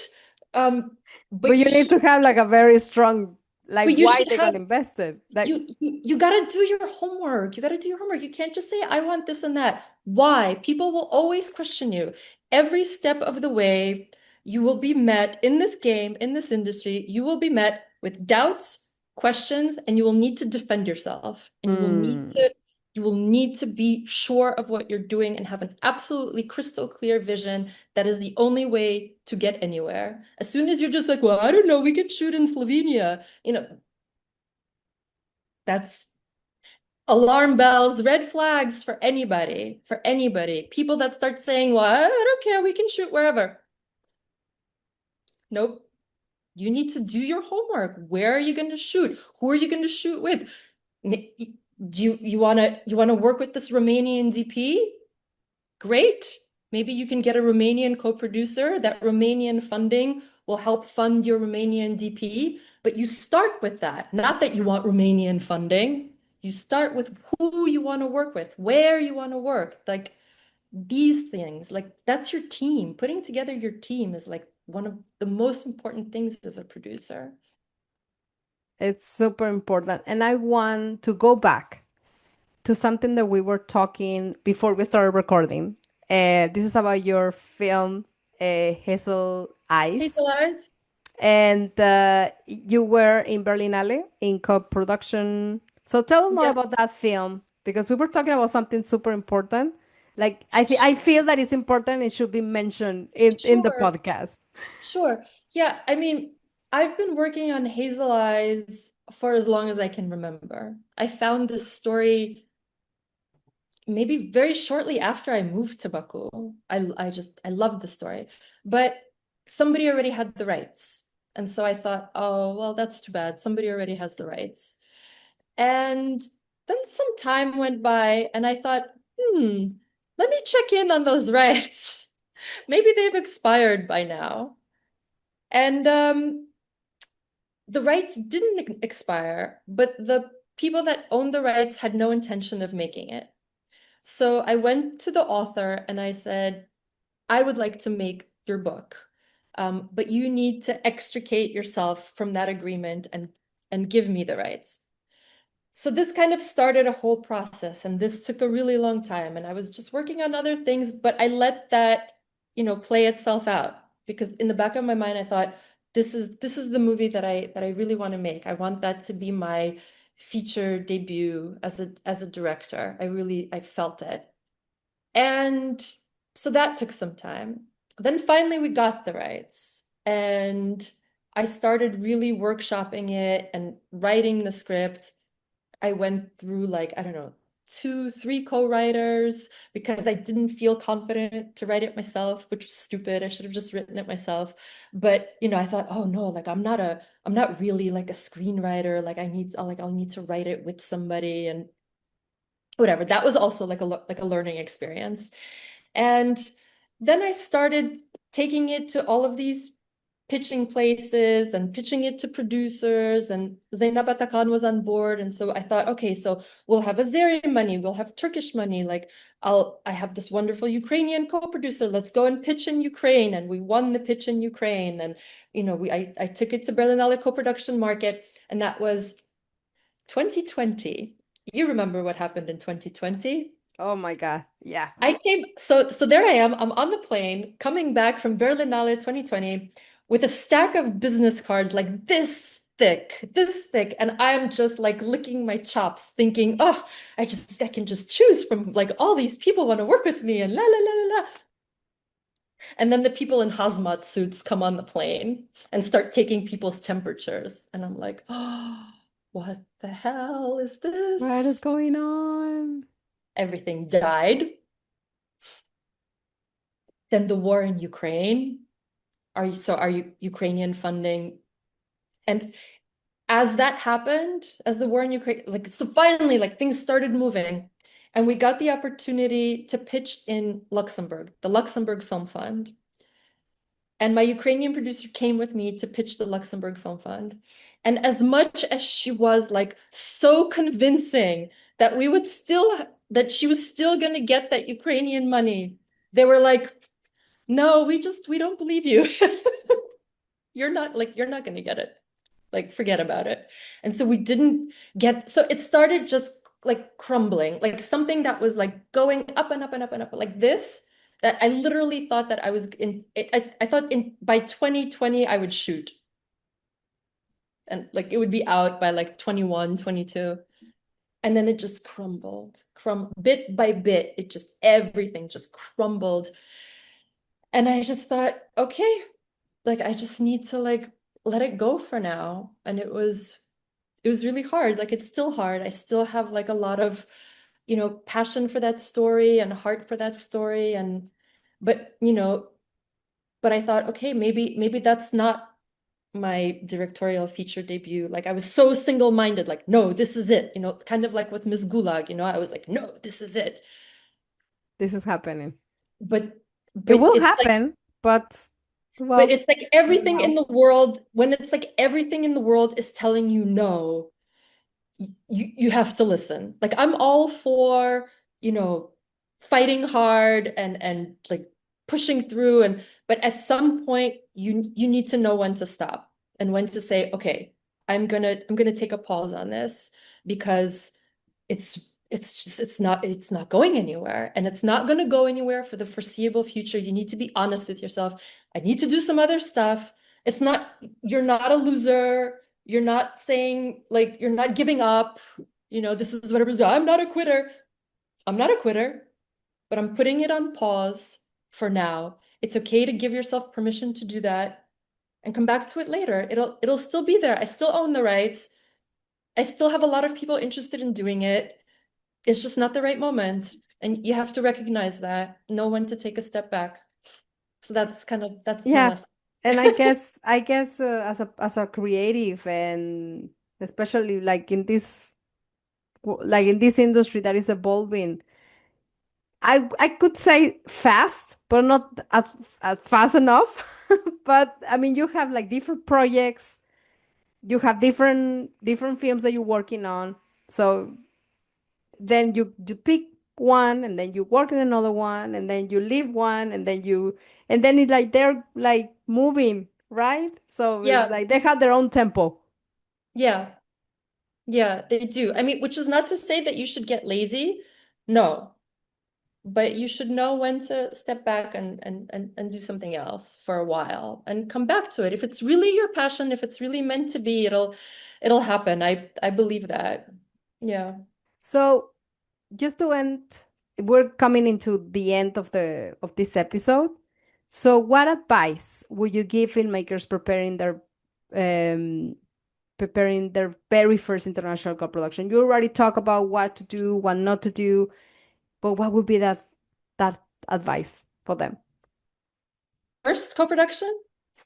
Um, But but you you need should to have like a very strong, like but you why should they're have gonna invest it. Like you got to do your homework. You got to do your homework. You can't just say, I want this and that. Why? People will always question you. Every step of the way, you will be met in this game, in this industry, you will be met with doubts, questions, and you will need to defend yourself. And mm, you will need to be sure of what you're doing and have an absolutely crystal clear vision. That is the only way to get anywhere. As soon as you're just like, well, I don't know, we could shoot in Slovenia, that's alarm bells, red flags for anybody, for anybody. People that start saying, well, I don't care, we can shoot wherever. Nope. You need to do your homework. Where are you going to shoot? Who are you going to shoot with? Do you want to work with this Romanian DP? Great. Maybe you can get a Romanian co-producer. That Romanian funding will help fund your Romanian DP, but you start with that. Not that you want Romanian funding. You start with who you want to work with, where you want to work, like these things. Like that's your team. Putting together your team is like one of the most important things as a producer. It's super important. And I want to go back to something that we were talking before we started recording. This is about your film, Hazel Eyes. Hazel Eyes? And you were in Berlinale in co-production. So tell us more Yeah, about that film because we were talking about something super important. Like I feel that it's important. It should be mentioned in the sure. podcast. Sure. Yeah, I mean, I've been working on Hazel Eyes for as long as I can remember. I found this story maybe very shortly after I moved to Baku. I loved the story. But somebody already had the rights. And so I thought, oh, well, that's too bad. Somebody already has the rights. And then some time went by and I thought, let me check in on those rights. Maybe they've expired by now. And the rights didn't expire, but the people that owned the rights had no intention of making it. So I went to the author and I said, I would like to make your book, but you need to extricate yourself from that agreement and give me the rights. So this kind of started a whole process, and this took a really long time. And I was just working on other things, but I let that, play itself out because in the back of my mind, I thought, this is the movie that I really want to make. I want that to be my feature debut as a director. I felt it. And so that took some time. Then finally we got the rights. And I started really workshopping it and writing the script. I went through like, I don't know, two, three co-writers because I didn't feel confident to write it myself, which was stupid. I should have just written it myself. But, I thought, oh no, like I'm not really like a screenwriter. Like I'll need to write it with somebody and whatever. That was also like a learning experience. And then I started taking it to all of these pitching places and pitching it to producers, and Zainab Atakan was on board. And so I thought, okay, so we'll have Azeri money, we'll have Turkish money. Like I have this wonderful Ukrainian co-producer. Let's go and pitch in Ukraine. And we won the pitch in Ukraine. And I took it to Berlinale co-production market, and that was 2020. You remember what happened in 2020? Oh my God. Yeah. So there I am. I'm on the plane coming back from Berlinale 2020 with a stack of business cards like this thick, and I'm just like licking my chops, thinking, oh, I can just choose from like all these people want to work with me and la la la la la. And then the people in hazmat suits come on the plane and start taking people's temperatures. And I'm like, oh, what the hell is What is this? going on? Everything died. Then the war in Ukraine. Are you Ukrainian funding? And as that happened, as the war in Ukraine, like so finally, like things started moving, and we got the opportunity to pitch in Luxembourg, the Luxembourg Film Fund. And my Ukrainian producer came with me to pitch the Luxembourg Film Fund. And as much as she was like so convincing that that she was still gonna get that Ukrainian money, they were like, no, we don't believe you. You're not gonna get it. Like, forget about it. And so we didn't get, so it started just like crumbling, like something that was like going up and up and up and up, like this, that I literally thought that I was in, I thought in by 2020 I would shoot. And like it would be out by like 21, 22. And then it just bit by bit. Everything just crumbled. And I just thought, okay, like I just need to like let it go for now. And it was really hard. Like it's still hard. I still have like a lot of, passion for that story and heart for that story. And but but I thought, okay, maybe that's not my directorial feature debut. Like I was so single-minded, like, no, this is it, kind of like with Miss Gulag, I was like, no, this is it. This is happening. But It but will it's like happen, but but well, it's like not everything in now. the world, when it's like everything in the world is telling you no, you have to listen. Like I'm all for, you know, fighting hard and like pushing through and but at some point you need to know when to stop and when to say, okay, I'm gonna take a pause on this because it's it's not going anywhere and it's not going to go anywhere for the foreseeable future. You need to be honest with yourself. I need to do some other stuff. It's not, you're not a loser. You're not saying like you're not giving up. You know, this is what everyone's, I'm not a quitter. I'm not a quitter, but I'm putting it on pause for now. It's okay to give yourself permission to do that and come back to it later. It'll still be there. I still own the rights. I still have a lot of people interested in doing it. It's just not the right moment. And you have to recognize that, know when to take a step back. So that's my Yeah, lesson. and I guess as a creative, and especially like in this like in this industry that is evolving, I could say fast, but not as fast enough. But I mean, you have like different projects, you have different films that you're working on. So then you pick one, and then you work on another one, and then you leave one, and then it like they're like moving, right? So it's Yeah, like they have their own tempo. yeah, yeah, they do. I mean, which is not to say that you should get lazy. No, but you should know when to step back and do something else for a while and come back to it. If it's really your passion, if it's really meant to be, it'll happen. I believe that. Yeah. So just to end, we're coming into the end of this episode. So what advice would you give filmmakers um preparing their very first international co-production? You already talk about what to do, what not to do, but what would be that advice for them? First co-production?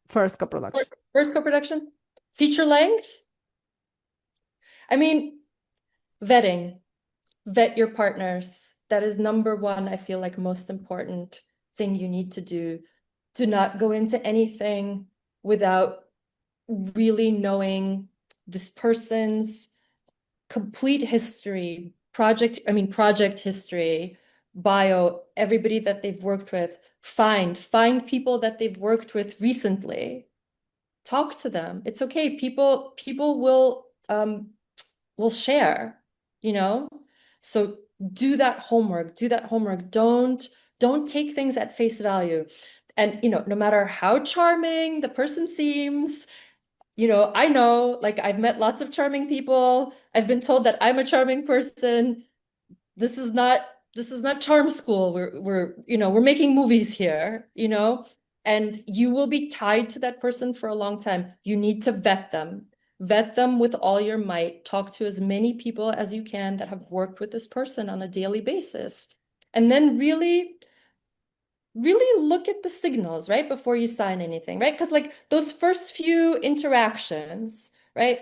First co-production. First co-production? Feature length? I mean, vetting. Vet your partners. That is number one, I feel like most important thing you need to do. Do not go into anything without really knowing this person's complete history, project history, bio, everybody that they've worked with. Find people that they've worked with recently. Talk to them. It's okay. People will share, you know? So do that homework, do that homework. Don't take things at face value. And you know, no matter how charming the person seems, you know, like I've met lots of charming people. I've been told that I'm a charming person. This is not this is not charm school. We're making movies here, you know, and you will be tied to that person for a long time. You need to vet them. Vet them with all your might. Talk to as many people as you can that have worked with this person on a daily basis. And then really look at the signals, right? Before you sign anything, right? Because like those first few interactions, right?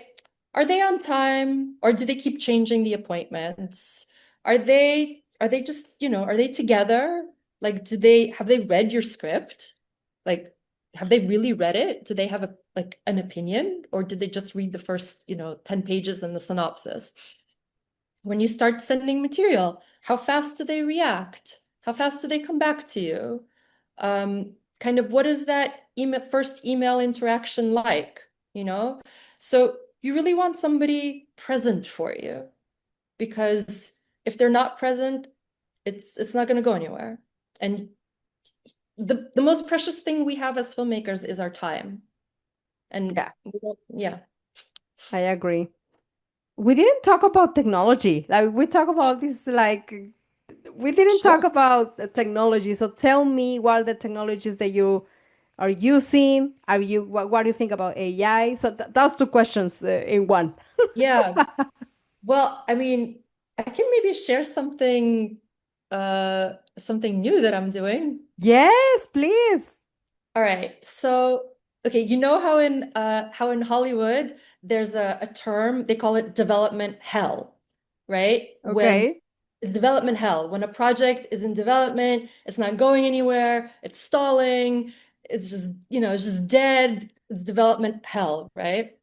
Are they on time or do they keep changing the appointments? Are they just, are they together? Like, have they read your script? Like, have they really read it? Do they have an opinion or did they just read the first, 10 pages in the synopsis? When you start sending material, how fast do they react? How fast do they come back to you? Kind of what is that first email interaction like, you know? So you really want somebody present for you because if they're not present, it's not going to go anywhere. And the most precious thing we have as filmmakers is our time. And Yeah, yeah. I agree. We didn't talk about technology. Like we talk about this like we didn't talk Sure. about the technology. So tell me what are the technologies that you are using? What do you think about AI? So that's two questions in one. Yeah. Well, I mean, I can maybe share something new that I'm doing. Yes, please. All right. So, okay, you know how in Hollywood there's a term, they call it development hell, right? When Okay. development hell. When a project is in development, it's not going anywhere, it's stalling, it's just, it's just dead. It's development hell, right?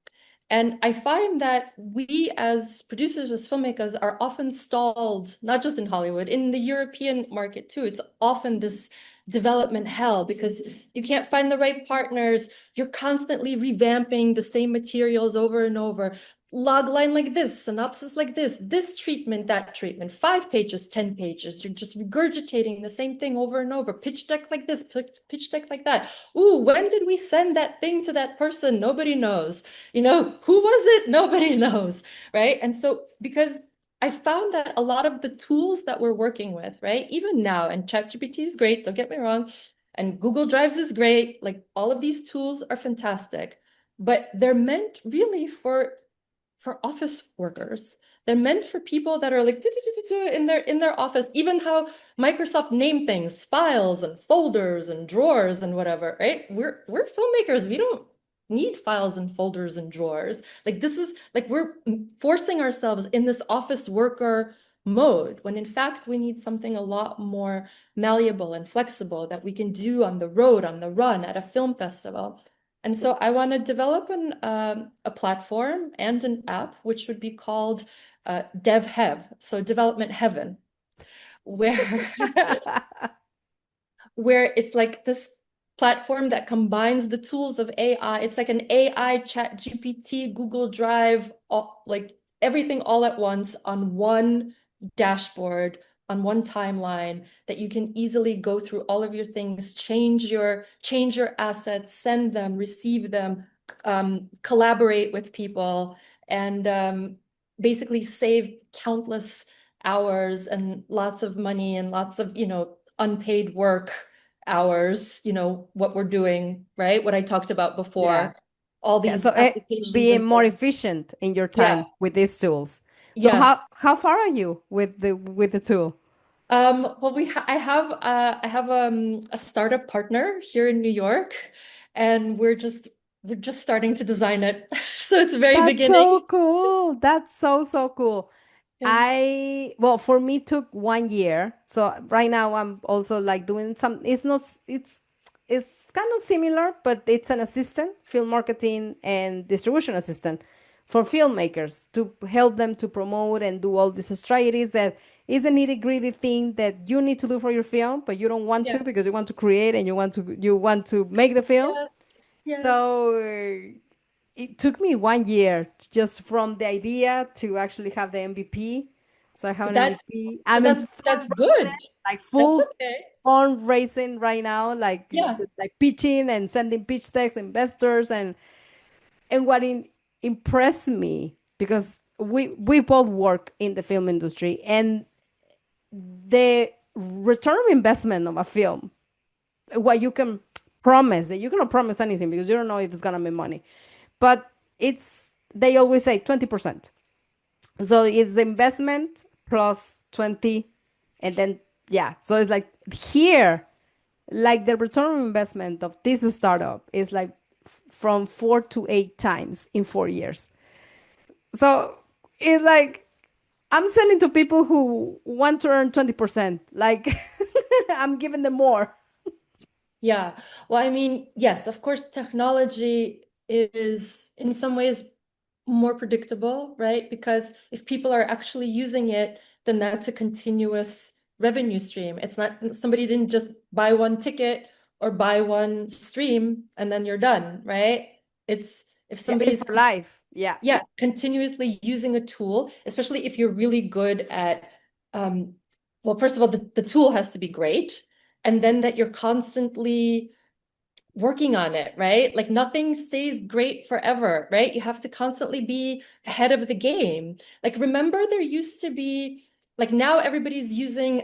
And I find that we as producers, as filmmakers, are often stalled, not just in Hollywood, in the European market too. It's often this development hell because you can't find the right partners. You're constantly revamping the same materials over and over. Log line like this, synopsis like this treatment, that treatment, 5 pages, 10 pages. You're just regurgitating the same thing over and over. Pitch deck like this, pitch deck like that. Ooh, when did we send that thing to that person? Nobody knows. Who was it? Nobody knows, right? And so, because I found that a lot of the tools that we're working with, right, even now, and ChatGPT is great, don't get me wrong, and Google Drives is great, like all of these tools are fantastic, but they're meant really for office workers. They're meant for people that are like in their office, even how Microsoft name things, files and folders and drawers and whatever, right? We're filmmakers. We don't need files and folders and drawers. Like this is like we're forcing ourselves in this office worker mode when in fact we need something a lot more malleable and flexible that we can do on the road, on the run, at a film festival. And so I want to develop a platform and an app, which would be called DevHev, so Development Heaven, where where it's like this platform that combines the tools of AI. It's like an AI chat GPT, Google Drive, like everything all at once on one dashboard, on one timeline that you can easily go through all of your things, change your assets, send them, receive them, collaborate with people, and basically save countless hours and lots of money and lots of, unpaid work hours, what we're doing, right? What I talked about Yeah. before, all Yeah. these So applications being and more things. efficient in your Yeah, time with these tools. So yes. how far are you with the tool? Well, I have a startup partner here in New York, and we're just starting to design it. So it's very That's so beginning. cool. That's so cool. Yeah. Well, for me took 1 year. So right now I'm also like doing some, it's not, it's kind of similar, but it's an assistant, film marketing and distribution assistant for filmmakers to help them to promote and do all these strategies that is a nitty gritty thing that you need to do for your film, but you don't want to Yeah. because you want to create and you want to make the film. Yes. Yes. So it took me 1 year just from the idea to actually have the MVP. So I have But an that MVP. but I'm in that's good. like That's full okay. fundraising right now, Yeah. like pitching and sending pitch decks to investors and what impressed me because we both work in the film industry and the return on investment of a film, what you can promise that you cannot promise anything because you don't know if it's gonna make money, but it's they always say 20%. So it's the investment plus 20, and then yeah. So it's like here, like the return on investment of this startup is like from 4 to 8 times in 4 years. So it's like I'm selling to people who want to earn 20%. Like I'm giving them more. Yeah. Well, I mean, yes, of course, technology is in some ways more predictable, right? Because if people are actually using it, then that's a continuous revenue stream. It's not somebody didn't just buy one ticket or buy one stream and then you're done, right? It's if Yeah, it's somebody's for life. Yeah. yeah, continuously using a tool, especially if you're really good at well, first of all, the tool has to be great, and then that you're constantly working on it, right? Like nothing stays great forever, right? You have to constantly be ahead of the game. Like remember there used to be like now everybody's using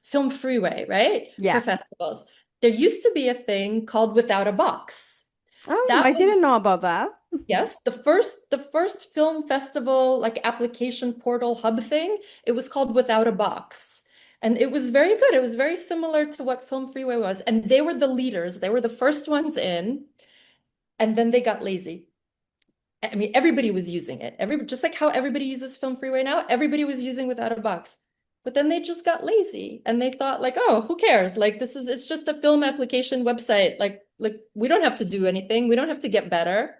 Film Freeway, right? For Yeah. festivals. There used to be a thing called Without a Box. Oh, That I was didn't know about that. yes, the first film festival like application portal hub thing, it was called Without a Box. And it was very good. It was very similar to what Film Freeway was. And they were the leaders. They were the first ones in, and then they got lazy. I mean, everybody was using it. Every just like how everybody uses Film Freeway now, everybody was using Without a Box. but then they just got lazy and they thought like, oh, who cares? Like it's just a film application website. Like we don't have to do anything. We don't have to get better.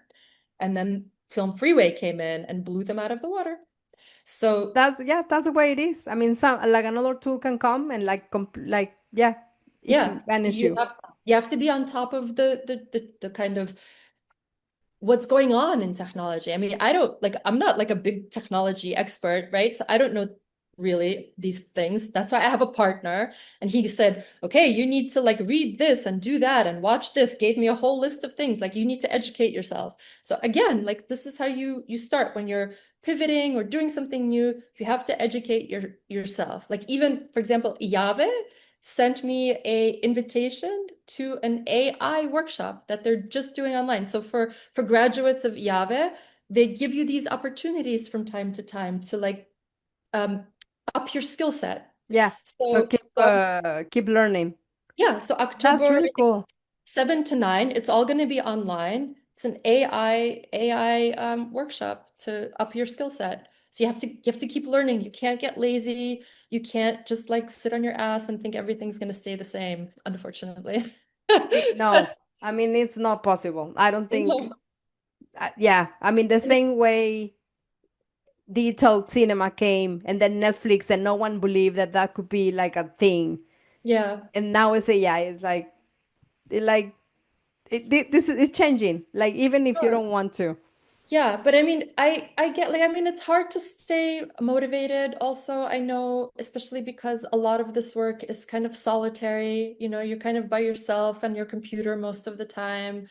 And then Film Freeway came in and blew them out of the water. So That's yeah, that's the way it is. I mean, some like another tool can come and like like yeah, it yeah, can so vanish you. you have to be on top of the kind of what's going on in technology. I mean, I don't like, I'm not like a big technology expert, right? So I don't know really these things. That's why I have a partner. And he said, okay, you need to like read this and do that and watch this, gave me a whole list of things. Like you need to educate yourself. So again, like this is how you start when you're pivoting or doing something new, you have to educate yourself. Like even, for example, Iave sent me a invitation to an AI workshop that they're just doing online. So for graduates of IAVE, they give you these opportunities from time to time to like um, up your skill set. Yeah. So So, keep learning. yeah, so That's October really cool. 7 to 9, it's all going to be online. It's an AI workshop to up your skill set. So you have to keep learning. You can't get lazy. You can't just like sit on your ass and think everything's going to stay the same, unfortunately. No, I mean it's not possible. I don't think. No. Yeah, I mean the same way digital cinema came and then Netflix, and no one believed that that could be like a thing, Yeah. and now it's AI. It's like like this is it's changing. Like even if you Sure. don't want to. Yeah, but I mean, I get like I mean, it's hard to stay motivated. Also, I know, especially because a lot of this work is kind of solitary. You know, you're kind of by yourself and your computer most of the time,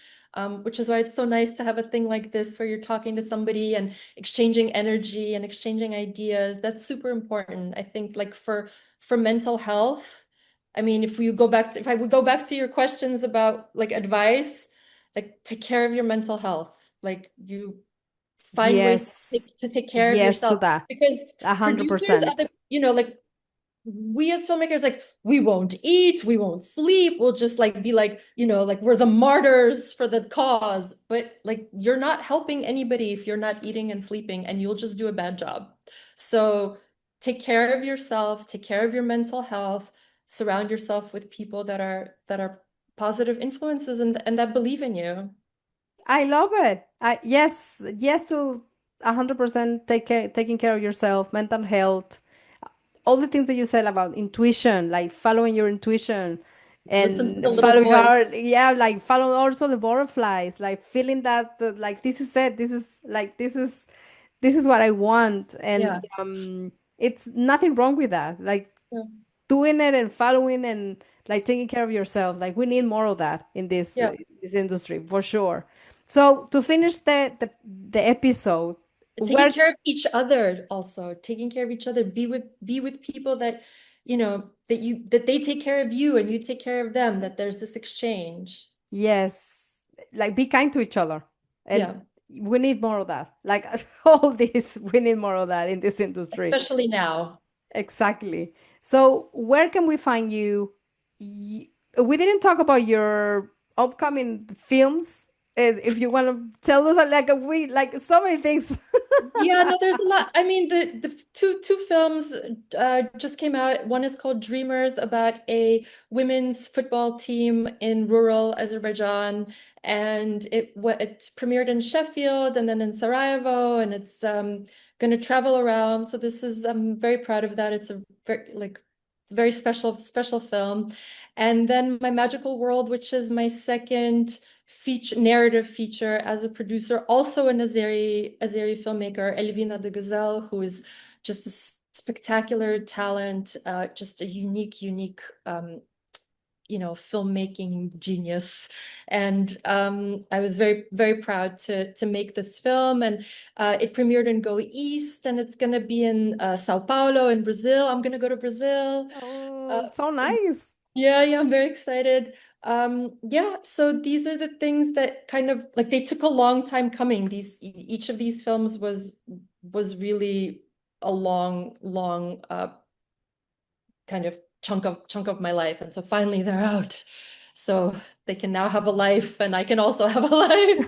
which is why it's so nice to have a thing like this where you're talking to somebody and exchanging energy and exchanging ideas. That's super important. I think like for mental health. I mean, if I would go back to your questions about like advice, like take care of your mental health. Like you find ways Yes, to take care of yes to yourself that. because A hundred producers, other, percent. like we as filmmakers, like we won't eat, we won't sleep, we'll just like be like, like we're the martyrs for the cause. But like you're not helping anybody if you're not eating and sleeping, and you'll just do a bad job. So take care of yourself, take care of your mental health, surround yourself with people that are positive influences and that believe in you. I love it. Yes to 100% taking care of yourself, mental health, all the things that you said about intuition, like following your intuition Listen to the and little following voice. her, yeah, like follow also the butterflies, like feeling that like this is it, this is like this is what I want, Yeah. and it's nothing wrong with that. Like Yeah. doing it and following and like taking care of yourself. Like we need more of that in Yeah. this industry for sure. So to finish the episode, Taking where care of each other also, taking care of each other, be with people that, that they take care of you and you take care of them, that there's this exchange. yes, like be kind to each other, and Yeah. we need more of that. Like all this, we need more of that in this industry. Especially now. Exactly. So where can we find you? We didn't talk about your upcoming films. If you want to tell us like we like so many things. Yeah, no, there's a lot. I mean, the two films just came out. One is called Dreamers, about a women's football team in rural Azerbaijan, and it premiered in Sheffield and then in Sarajevo, and it's going to travel around. So this is I'm very proud of that. It's a very special film. And then My Magical World, which is my second narrative feature as a producer, also an Azeri filmmaker, Elvina de Gazelle, who is just a spectacular talent, just a unique filmmaking genius. And I was very proud to make this film. And it premiered in Go East, and it's going to be in Sao Paulo in Brazil. I'm going to go to Brazil. Oh, so nice. Yeah, I'm very excited. Yeah, so these are the things that kind of like they took a long time coming. Each of these films was really a long kind of chunk of my life. And so finally they're out. So they can now have a life and I can also have a life.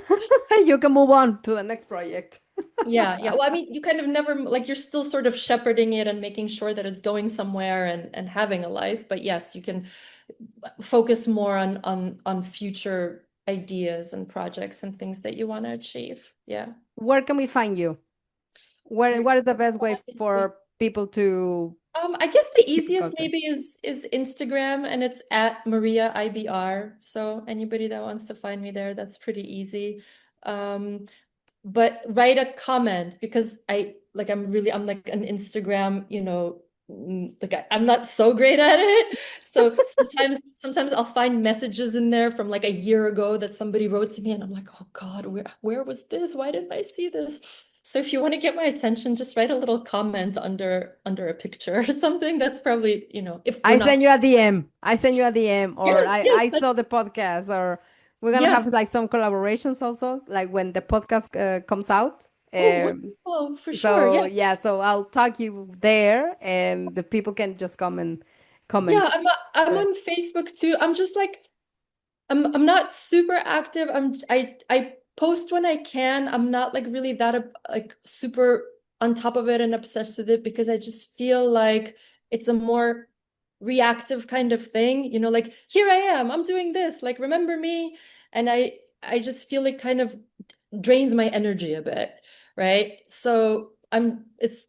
You can move on to the next project. Yeah, yeah. Well, I mean, you kind of never like you're still sort of shepherding it and making sure that it's going somewhere and having a life. But yes, you can focus more on future ideas and projects and things that you want to achieve. Yeah. Where can we find you? Where What is the best way can we- for people to I guess the keep in easiest contact? maybe is Instagram and it's at Maria IBR. So anybody that wants to find me there, that's pretty easy. Um, but write a comment because I'm like an Instagram, like I'm not so great at it. So sometimes I'll find messages in there from like a year ago that somebody wrote to me and I'm like, oh God, where was this? Why didn't I see this? So if you want to get my attention, just write a little comment under a picture or something. That's probably, if we're I not. send you a DM. I send you a DM, or Yes, yes, I saw the podcast, or we're gonna yeah. have like some collaborations also, like when the podcast comes out. Oh, wonderful, for sure. So Yeah. yeah, so I'll tag you there, and the people can just come and Yeah, comment. I'm There. on Facebook too. I'm just like I'm not super active. I post when I can. I'm not like really that like super on top of it and obsessed with it because I just feel like it's a more reactive kind of thing. Like here I am, I'm doing this, like remember me? And I just feel it kind of drains my energy a bit, right? So it's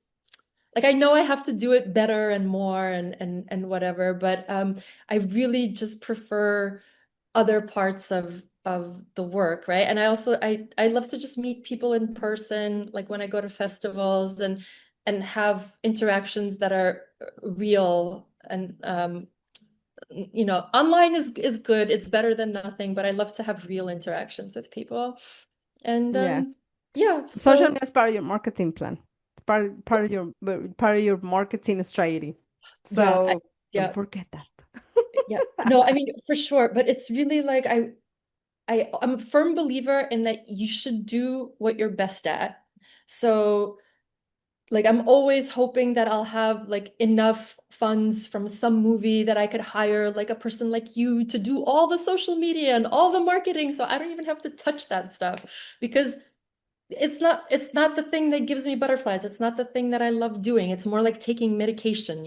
like I know I have to do it better and more and whatever, but I really just prefer other parts of the work, right? And I love to just meet people in person, like when I go to festivals and have interactions that are real and online is good. It's better than nothing, but I love to have real interactions with people. And Yeah, yeah, social so media is part of your marketing plan. It's part of your marketing strategy. yeah, So don't yeah, forget that. yeah. No, I mean for sure, but it's really like I'm a firm believer in that you should do what you're best at. So, like, I'm always hoping that I'll have like enough funds from some movie that I could hire like a person like you to do all the social media and all the marketing. So I don't even have to touch that stuff because it's not the thing that gives me butterflies. It's not the thing that I love doing. It's more like taking medication.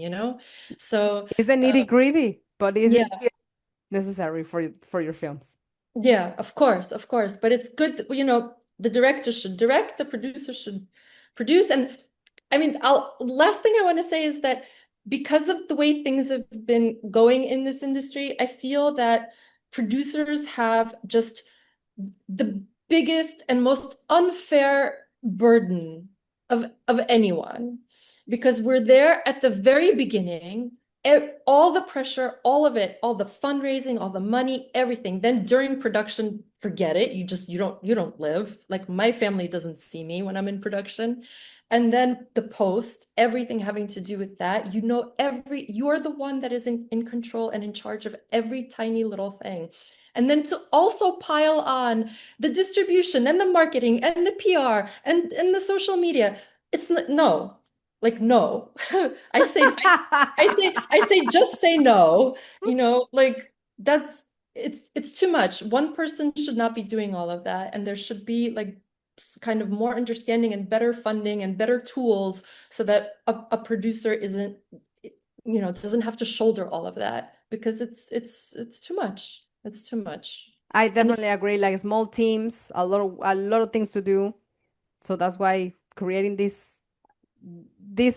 So, It's a uh, nitty gritty, but it is yeah. necessary for your films. Yeah, of course. But it's good that, the director should direct, the producer should produce. And I mean, last thing I want to say is that because of the way things have been going in this industry, I feel that producers have just the biggest and most unfair burden of anyone because we're there at the very beginning, all the pressure, all of it, all the fundraising, all the money, everything. Then during production, forget it. You don't live. Like my family doesn't see me when I'm in production. And then the post, everything having to do with that, you're the one that is in control and in charge of every tiny little thing. And then to also pile on the distribution and the marketing and the PR and the social media, it's no, like no. I say just say no, like it's too much. One person should not be doing all of that, and there should be like kind of more understanding and better funding and better tools so that a producer isn't, doesn't have to shoulder all of that because it's too much. It's too much. I And definitely agree. Like small teams, a lot of things to do. So that's why creating these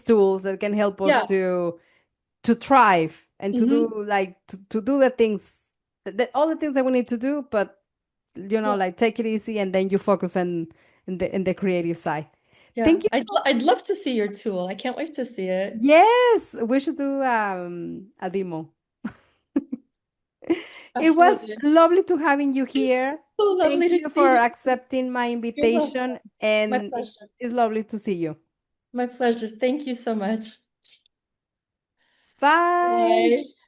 tools that can help us yeah. to thrive and to do Hmm. like to do the things all the things that we need to do, but Yeah. like take it easy and then you focus in the creative side. Yeah. Thank you. I'd love to see your tool. I can't wait to see it. Yes, we should do a demo. It was Absolutely. lovely to having you here. So Thank lovely to you for see you. accepting my You're welcome. invitation, My and pleasure. it's lovely to see you. My pleasure. Thank you so much. Bye. Bye.